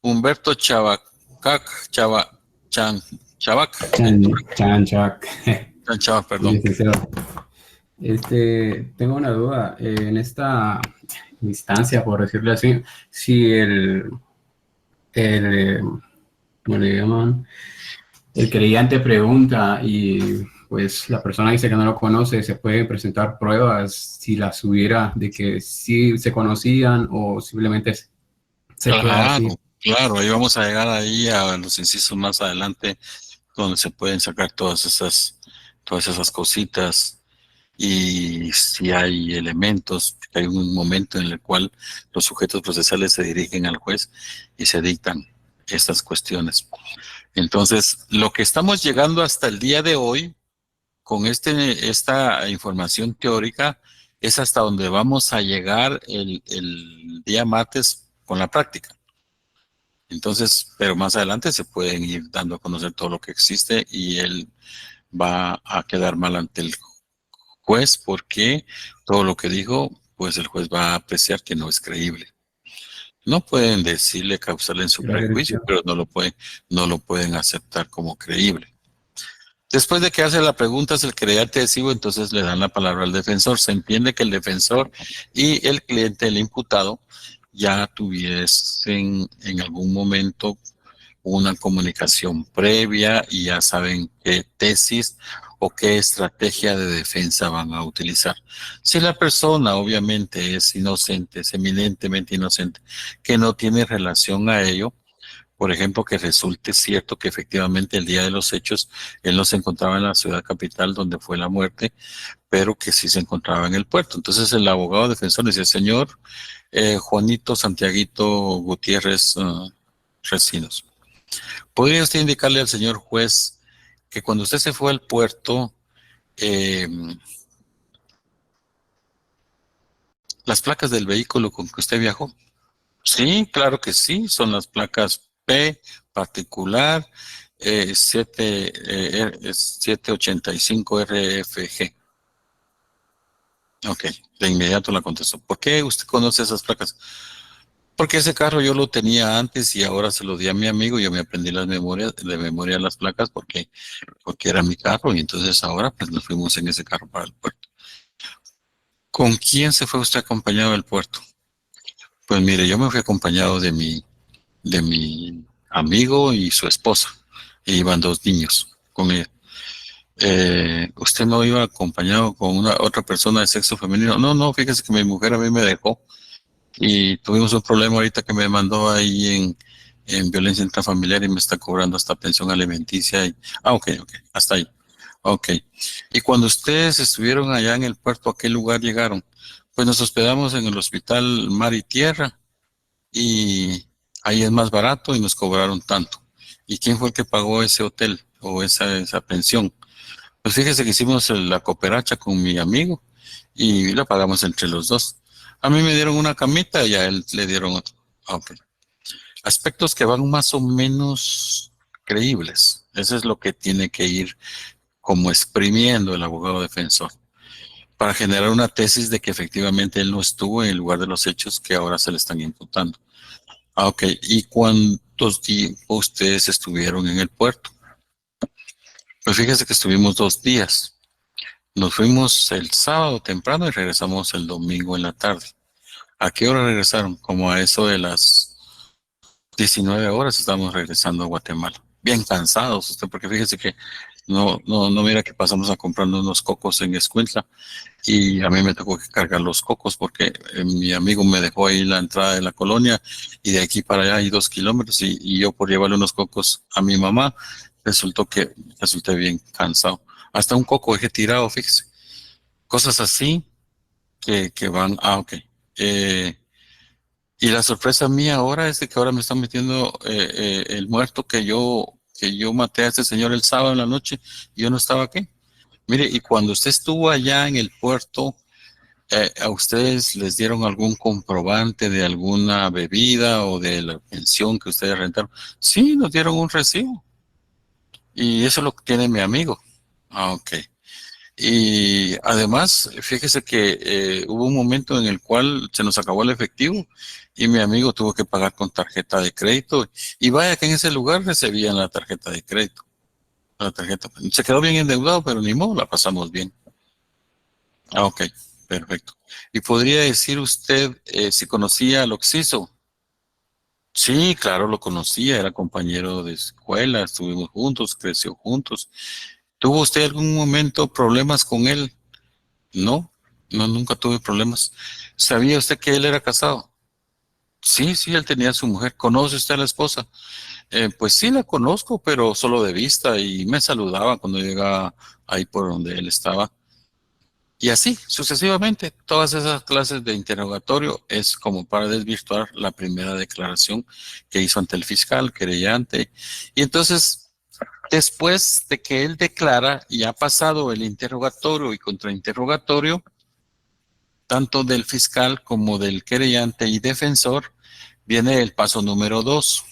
Humberto Chavacac, Chavac, Chanchak. Chavac, perdón. Licenciado. Tengo una duda. En esta instancia, por decirlo así, si ¿cómo le llaman? El creyente pregunta y pues la persona dice que no lo conoce, se pueden presentar pruebas si las hubiera de que sí se conocían o simplemente se queda así. Claro, ahí vamos a llegar ahí a los incisos más adelante donde se pueden sacar todas esas cositas y si hay elementos, hay un momento en el cual los sujetos procesales se dirigen al juez y se dictan estas cuestiones. Entonces, lo que estamos llegando hasta el día de hoy con esta información teórica es hasta donde vamos a llegar el día martes con la práctica. Entonces, pero más adelante se pueden ir dando a conocer todo lo que existe y él va a quedar mal ante el juez porque todo lo que dijo, pues el juez va a apreciar que no es creíble. No pueden decirle, causarle en su prejuicio, pero no lo pueden aceptar como creíble. Después de que hace la pregunta, es el creyente adhesivo, entonces le dan la palabra al defensor. Se entiende que el defensor y el cliente, el imputado, ya tuviesen en algún momento una comunicación previa y ya saben qué tesis o qué estrategia de defensa van a utilizar. Si la persona obviamente es inocente, es eminentemente inocente, que no tiene relación a ello, por ejemplo, que resulte cierto que efectivamente el día de los hechos él no se encontraba en la ciudad capital donde fue la muerte, pero que sí se encontraba en el puerto. Entonces el abogado defensor dice, señor Juanito Santiaguito Gutiérrez Recinos, ¿podría usted indicarle al señor juez que cuando usted se fue al puerto, las placas del vehículo con que usted viajó? Sí, claro que sí, son las placas P particular 785 RFG. Ok, de inmediato la contestó. ¿Por qué usted conoce esas placas? Porque ese carro yo lo tenía antes y ahora se lo di a mi amigo y yo me aprendí de memoria las placas porque era mi carro y entonces ahora pues nos fuimos en ese carro para el puerto. ¿Con quién se fue usted acompañado del puerto? Pues mire, yo me fui acompañado de mi amigo y su esposa. E iban 2 niños con él. ¿Usted no iba acompañado con otra persona de sexo femenino? No, fíjese que mi mujer a mí me dejó y tuvimos un problema ahorita que me mandó ahí en violencia intrafamiliar y me está cobrando hasta pensión alimenticia. Ok, hasta ahí. Ok. Y cuando ustedes estuvieron allá en el puerto, ¿a qué lugar llegaron? Pues nos hospedamos en el hospital Mar y Tierra y ahí es más barato y nos cobraron tanto. ¿Y quién fue el que pagó ese hotel o esa pensión? Pues fíjese que hicimos la cooperacha con mi amigo y la pagamos entre los dos. A mí me dieron una camita y a él le dieron otra. Ok. Aspectos que van más o menos creíbles. Eso es lo que tiene que ir como exprimiendo el abogado defensor para generar una tesis de que efectivamente él no estuvo en el lugar de los hechos que ahora se le están imputando. Ok, ¿y cuántos días ustedes estuvieron en el puerto? Pues fíjese que estuvimos 2 días. Nos fuimos el sábado temprano y regresamos el domingo en la tarde. ¿A qué hora regresaron? Como a eso de las 19 horas estamos regresando a Guatemala. Bien cansados usted, porque fíjese que no mira que pasamos a comprando unos cocos en Escuintla y a mí me tocó que cargar los cocos porque mi amigo me dejó ahí la entrada de la colonia y de aquí para allá hay 2 kilómetros y yo por llevarle unos cocos a mi mamá resulté bien cansado. Hasta un coco dejé tirado, fíjese. Cosas así que van, ok. Y la sorpresa mía ahora es de que ahora me están metiendo el muerto que yo maté a este señor el sábado en la noche y yo no estaba aquí. Mire, y cuando usted estuvo allá en el puerto, ¿a ustedes les dieron algún comprobante de alguna bebida o de la pensión que ustedes rentaron? Sí, nos dieron un recibo. Y eso es lo que tiene mi amigo. Ok. Y además, fíjese que hubo un momento en el cual se nos acabó el efectivo y mi amigo tuvo que pagar con tarjeta de crédito. Y vaya que en ese lugar recibían la tarjeta de crédito. La tarjeta. Se quedó bien endeudado, pero ni modo, la pasamos bien. Ah, ok, perfecto. ¿Y podría decir usted si conocía al Oxiso? Sí, claro, lo conocía, era compañero de escuela, estuvimos juntos, creció juntos. ¿Tuvo usted algún momento problemas con él? No, no, nunca tuve problemas. ¿Sabía usted que él era casado? Sí, sí, él tenía a su mujer. ¿Conoce usted a la esposa? Pues sí, la conozco, pero solo de vista y me saludaba cuando llegaba ahí por donde él estaba. Y así, sucesivamente, todas esas clases de interrogatorio es como para desvirtuar la primera declaración que hizo ante el fiscal, querellante. Y entonces, después de que él declara y ha pasado el interrogatorio y contrainterrogatorio, tanto del fiscal como del querellante y defensor, viene el paso número 2.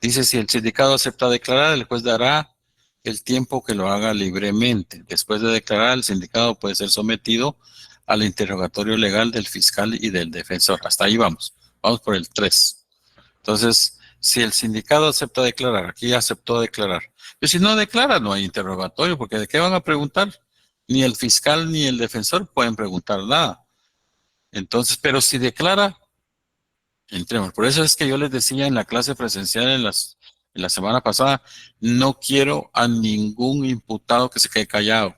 Dice, si el sindicato acepta declarar, el juez dará el tiempo que lo haga libremente. Después de declarar, el sindicato puede ser sometido al interrogatorio legal del fiscal y del defensor. Hasta ahí vamos. Vamos por el 3. Entonces, si el sindicato acepta declarar, aquí aceptó declarar. Pero si no declara, no hay interrogatorio, porque ¿de qué van a preguntar? Ni el fiscal ni el defensor pueden preguntar nada. Entonces, pero si declara, entremos. Por eso es que yo les decía en la clase presencial en la semana pasada, no quiero a ningún imputado que se quede callado,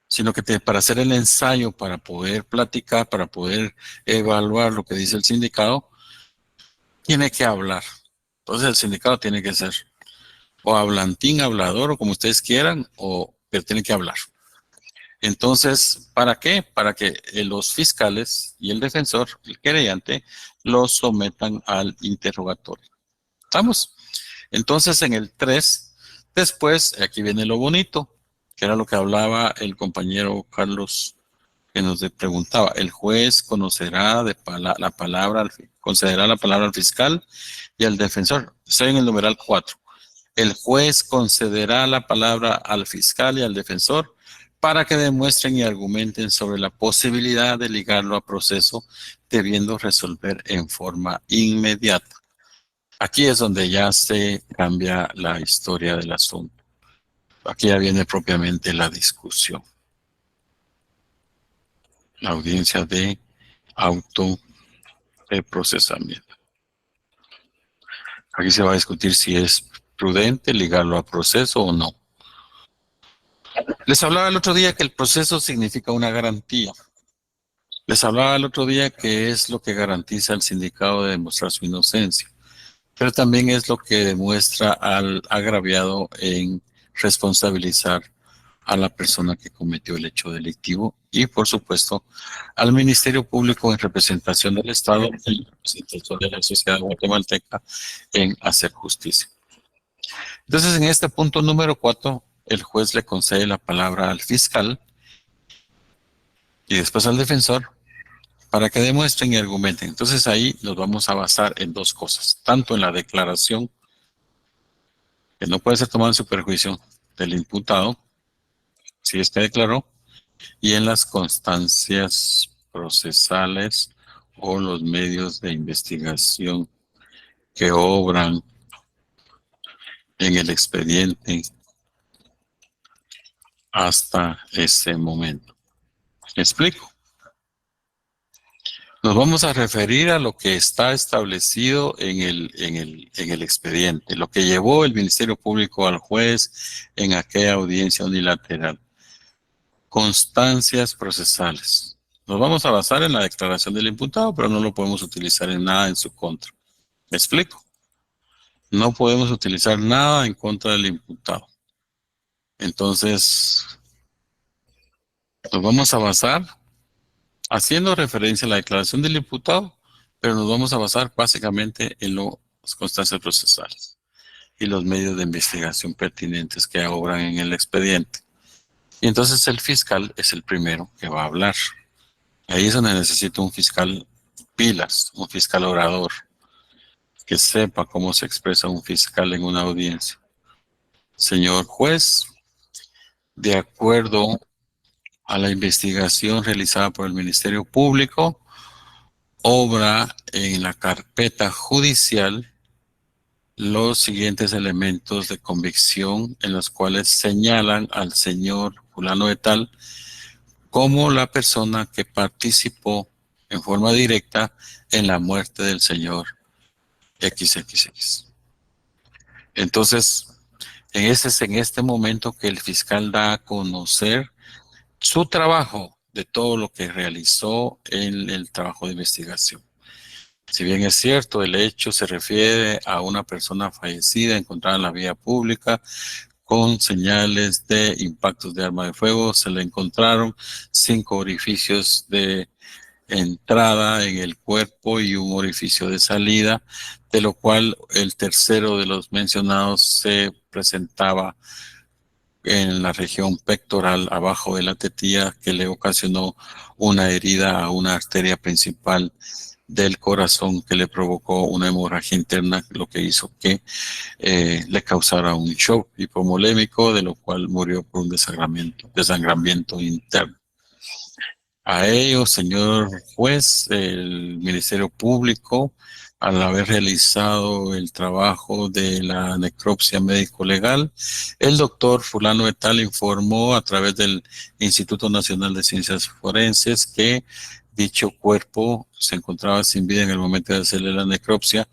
sino que para hacer el ensayo, para poder platicar, para poder evaluar lo que dice el sindicato, tiene que hablar. Entonces el sindicato tiene que ser o hablantín, hablador, o como ustedes quieran, pero tiene que hablar. Entonces, ¿para qué? Para que los fiscales y el defensor, el querellante, los sometan al interrogatorio. ¿Estamos? Entonces, en el 3, después, aquí viene lo bonito, que era lo que hablaba el compañero Carlos, que nos preguntaba, el juez conocerá concederá la palabra al fiscal y al defensor. Estoy en el numeral 4. El juez concederá la palabra al fiscal y al defensor para que demuestren y argumenten sobre la posibilidad de ligarlo a proceso, debiendo resolver en forma inmediata. Aquí es donde ya se cambia la historia del asunto. Aquí ya viene propiamente la discusión. La audiencia de procesamiento. Aquí se va a discutir si es prudente ligarlo a proceso o no. Les hablaba el otro día que el proceso significa una garantía. Les hablaba el otro día que es lo que garantiza al sindicado de demostrar su inocencia, pero también es lo que demuestra al agraviado en responsabilizar a la persona que cometió el hecho delictivo y, por supuesto, al Ministerio Público en representación del Estado y representación de la sociedad guatemalteca en hacer justicia. Entonces, en este punto número 4, el juez le concede la palabra al fiscal y después al defensor para que demuestren y argumenten. Entonces, ahí nos vamos a basar en dos cosas, tanto en la declaración, que no puede ser tomada en su perjuicio del imputado, si es que declaró, y en las constancias procesales o los medios de investigación que obran en el expediente hasta ese momento. ¿Me explico? Nos vamos a referir a lo que está establecido en el expediente, lo que llevó el Ministerio Público al juez en aquella audiencia unilateral. Constancias procesales. Nos vamos a basar en la declaración del imputado, pero no lo podemos utilizar en nada en su contra. ¿Me explico? No podemos utilizar nada en contra del imputado. Entonces, nos vamos a basar haciendo referencia a la declaración del imputado, pero nos vamos a basar básicamente en las constancias procesales y los medios de investigación pertinentes que obran en el expediente. Y entonces el fiscal es el primero que va a hablar. Ahí es donde necesito un fiscal pilas, un fiscal orador, que sepa cómo se expresa un fiscal en una audiencia. Señor juez, de acuerdo a la investigación realizada por el Ministerio Público, obra en la carpeta judicial los siguientes elementos de convicción en los cuales señalan al señor fulano de tal como la persona que participó en forma directa en la muerte del señor XXX. Entonces, es en este momento que el fiscal da a conocer su trabajo de todo lo que realizó en el trabajo de investigación. Si bien es cierto, el hecho se refiere a una persona fallecida encontrada en la vía pública con señales de impactos de arma de fuego, se le encontraron 5 orificios de entrada en el cuerpo y un orificio de salida, de lo cual el tercero de los mencionados se presentaba en la región pectoral abajo de la tetilla, que le ocasionó una herida a una arteria principal del corazón que le provocó una hemorragia interna, lo que hizo que le causara un shock hipovolémico, de lo cual murió por un desangramiento interno. A ello, señor juez, el Ministerio Público, al haber realizado el trabajo de la necropsia médico-legal, el doctor fulano de tal informó a través del Instituto Nacional de Ciencias Forenses que dicho cuerpo se encontraba sin vida en el momento de hacerle la necropsia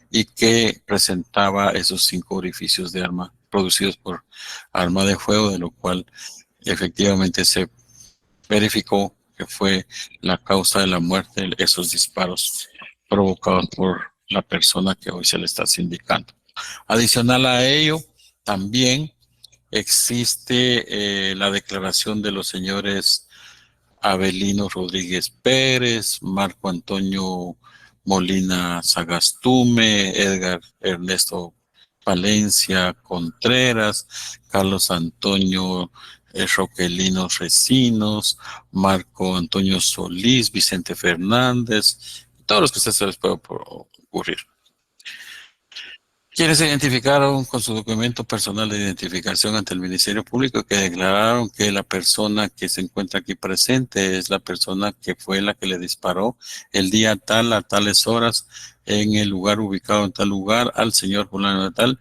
y que presentaba esos 5 orificios de arma producidos por arma de fuego, de lo cual efectivamente se verificó que fue la causa de la muerte, esos disparos provocados por la persona que hoy se le está sindicando. Adicional a ello, también existe la declaración de los señores Avelino Rodríguez Pérez, Marco Antonio Molina Sagastume, Edgar Ernesto Palencia Contreras, Carlos Antonio Roquelino Recinos, Marco Antonio Solís, Vicente Fernández, todos los que se les puede ocurrir. Quienes se identificaron con su documento personal de identificación ante el Ministerio Público, que declararon que la persona que se encuentra aquí presente es la persona que fue la que le disparó el día tal a tales horas en el lugar ubicado en tal lugar al señor fulano de tal,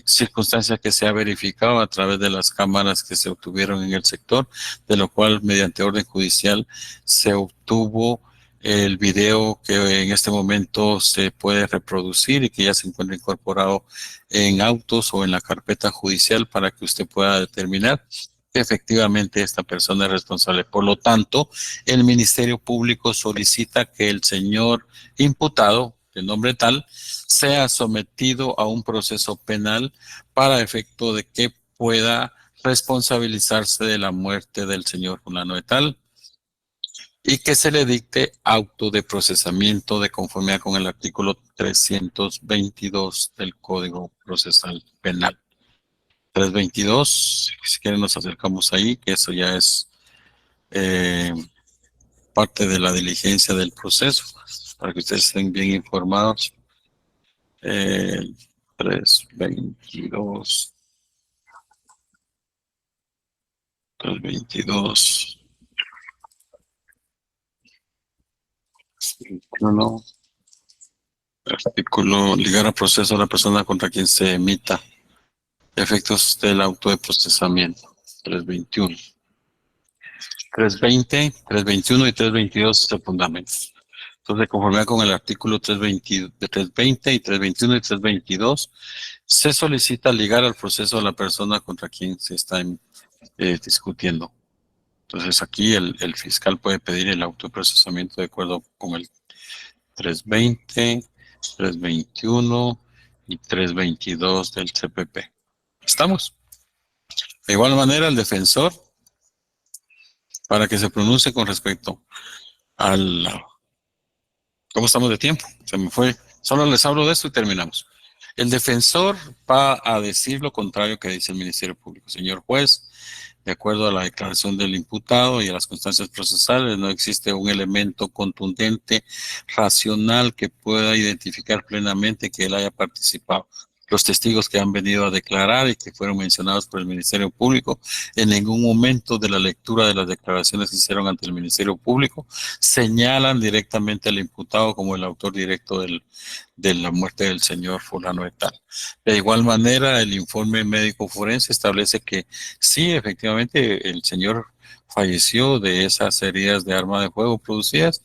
circunstancia que se ha verificado a través de las cámaras que se obtuvieron en el sector, de lo cual mediante orden judicial se obtuvo el video que en este momento se puede reproducir y que ya se encuentra incorporado en autos o en la carpeta judicial para que usted pueda determinar que efectivamente esta persona es responsable. Por lo tanto, el Ministerio Público solicita que el señor imputado, de nombre tal, sea sometido a un proceso penal para efecto de que pueda responsabilizarse de la muerte del señor fulano de tal, y que se le dicte auto de procesamiento de conformidad con el artículo 322 del Código Procesal Penal. 322, si quieren nos acercamos ahí, que eso ya es parte de la diligencia del proceso, para que ustedes estén bien informados. 322. 322. 21. Artículo, ligar a proceso a la persona contra quien se emita efectos del auto de procesamiento. 321. 320, 321 y 322 se fundamentan. Entonces, de conformidad con el artículo 320 y 321 y 322, se solicita ligar al proceso a la persona contra quien se está discutiendo. Entonces, aquí el fiscal puede pedir el auto de procesamiento de acuerdo con el 320, 321 y 322 del CPP. ¿Estamos? De igual manera, el defensor, para que se pronuncie con respecto al... ¿Cómo estamos de tiempo? Se me fue. Solo les hablo de esto y terminamos. El defensor va a decir lo contrario que dice el Ministerio Público. Señor juez, de acuerdo a la declaración del imputado y a las constancias procesales, no existe un elemento contundente, racional, que pueda identificar plenamente que él haya participado los testigos que han venido a declarar y que fueron mencionados por el Ministerio Público, en ningún momento de la lectura de las declaraciones que hicieron ante el Ministerio Público señalan directamente al imputado como el autor directo de la muerte del señor fulano de tal. De igual manera, el informe médico forense establece que sí, efectivamente, el señor falleció de esas heridas de arma de fuego producidas,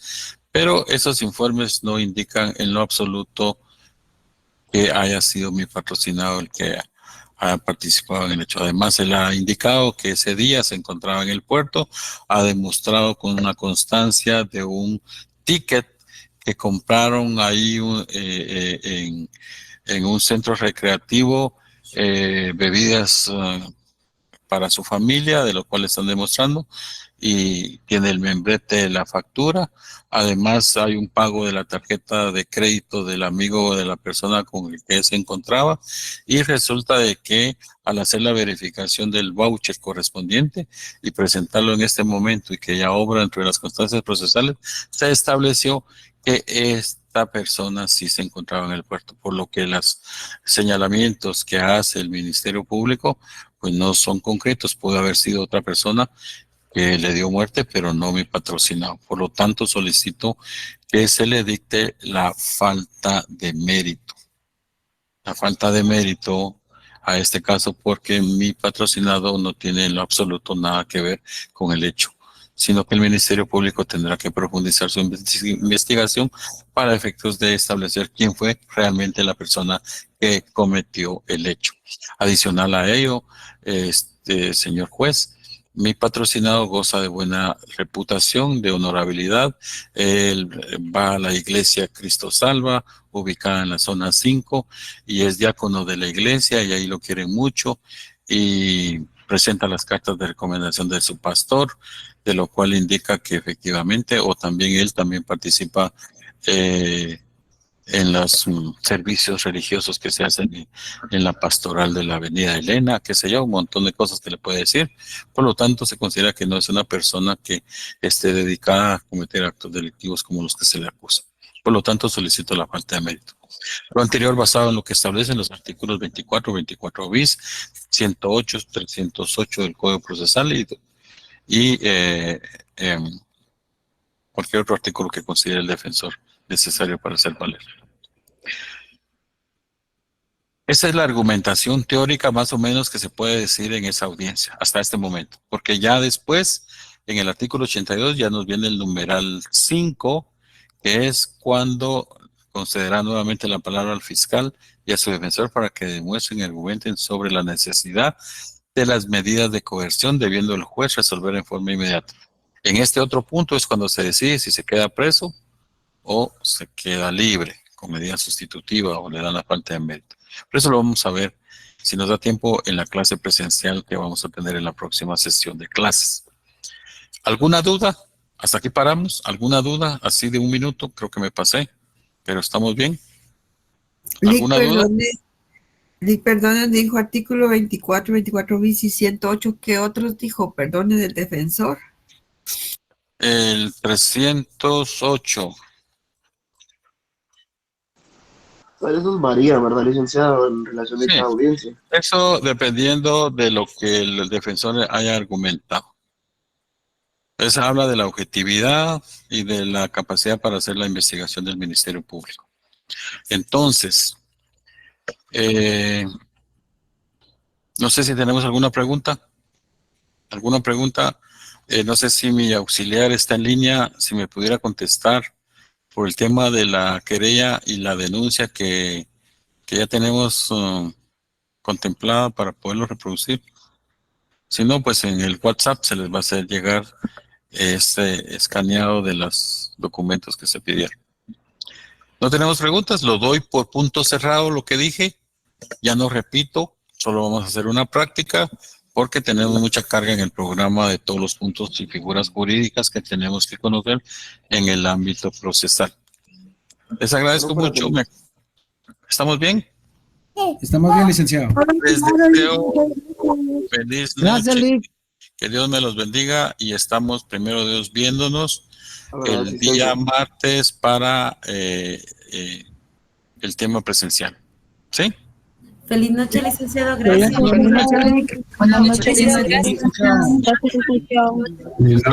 pero esos informes no indican en lo absoluto que haya sido mi patrocinado el que haya participado en el hecho. Además, él ha indicado que ese día se encontraba en el puerto, ha demostrado con una constancia de un ticket que compraron ahí en un centro recreativo, bebidas para su familia, de lo cual están demostrando, y tiene el membrete de la factura. Además, hay un pago de la tarjeta de crédito del amigo de la persona con el que se encontraba, y resulta de que al hacer la verificación del voucher correspondiente y presentarlo en este momento y que ya obra entre las constancias procesales, se estableció que esta persona sí se encontraba en el puerto, por lo que los señalamientos que hace el Ministerio Público pues no son concretos. Puede haber sido otra persona que le dio muerte, pero no mi patrocinado. Por lo tanto, solicito que se le dicte la falta de mérito. La falta de mérito a este caso, porque mi patrocinado no tiene en lo absoluto nada que ver con el hecho, sino que el Ministerio Público tendrá que profundizar su investigación para efectos de establecer quién fue realmente la persona que cometió el hecho. Adicional a ello, señor juez, mi patrocinado goza de buena reputación, de honorabilidad. Él va a la iglesia Cristo Salva, ubicada en la zona 5, y es diácono de la iglesia, y ahí lo quieren mucho, y presenta las cartas de recomendación de su pastor, de lo cual indica que efectivamente, o también él también participa en los servicios religiosos que se hacen en la pastoral de la Avenida Elena, qué sé yo, un montón de cosas que le puede decir. Por lo tanto, se considera que no es una persona que esté dedicada a cometer actos delictivos como los que se le acusa. Por lo tanto, solicito la falta de mérito. Lo anterior basado en lo que establecen los artículos 24, 24 bis, 108, 308 del Código Procesal y cualquier otro artículo que considere el defensor necesario para hacer valer. Esa es la argumentación teórica más o menos que se puede decir en esa audiencia hasta este momento, porque ya después en el artículo 82 ya nos viene el numeral 5, que es cuando concederá nuevamente la palabra al fiscal y a su defensor para que demuestren y argumenten sobre la necesidad de las medidas de coerción, debiendo el juez resolver en forma inmediata. En este otro punto es cuando se decide si se queda preso o se queda libre con medida sustitutiva o le dan la falta de mérito. Por eso lo vamos a ver, si nos da tiempo, en la clase presencial que vamos a tener en la próxima sesión de clases. ¿Alguna duda? Hasta aquí paramos. ¿Alguna duda? Así de un minuto, creo que me pasé, pero estamos bien. ¿Alguna duda? Perdone, dijo artículo 24, 24 bis y 108. ¿Qué otros dijo? Perdone, del defensor. El 308. Eso varía, ¿verdad, licenciado, en relación a cada audiencia? Eso dependiendo de lo que el defensor haya argumentado. Eso habla de la objetividad y de la capacidad para hacer la investigación del Ministerio Público. Entonces, no sé si tenemos alguna pregunta. ¿Alguna pregunta? No sé si mi auxiliar está en línea, si me pudiera contestar por el tema de la querella y la denuncia que ya tenemos contemplada para poderlo reproducir. Si no, pues en el WhatsApp se les va a hacer llegar ese escaneado de los documentos que se pidieron. No tenemos preguntas, lo doy por punto cerrado lo que dije. Ya no repito, solo vamos a hacer una práctica porque tenemos mucha carga en el programa de todos los puntos y figuras jurídicas que tenemos que conocer en el ámbito procesal. Les agradezco mucho. ¿Estamos bien? Estamos bien, licenciado. Les deseo feliz noche. Que Dios me los bendiga y estamos, primero Dios, viéndonos el día martes para el tema presencial. ¿Sí? Feliz noche, licenciado. Gracias. Buenas noches. Buenas noches, licenciado. No,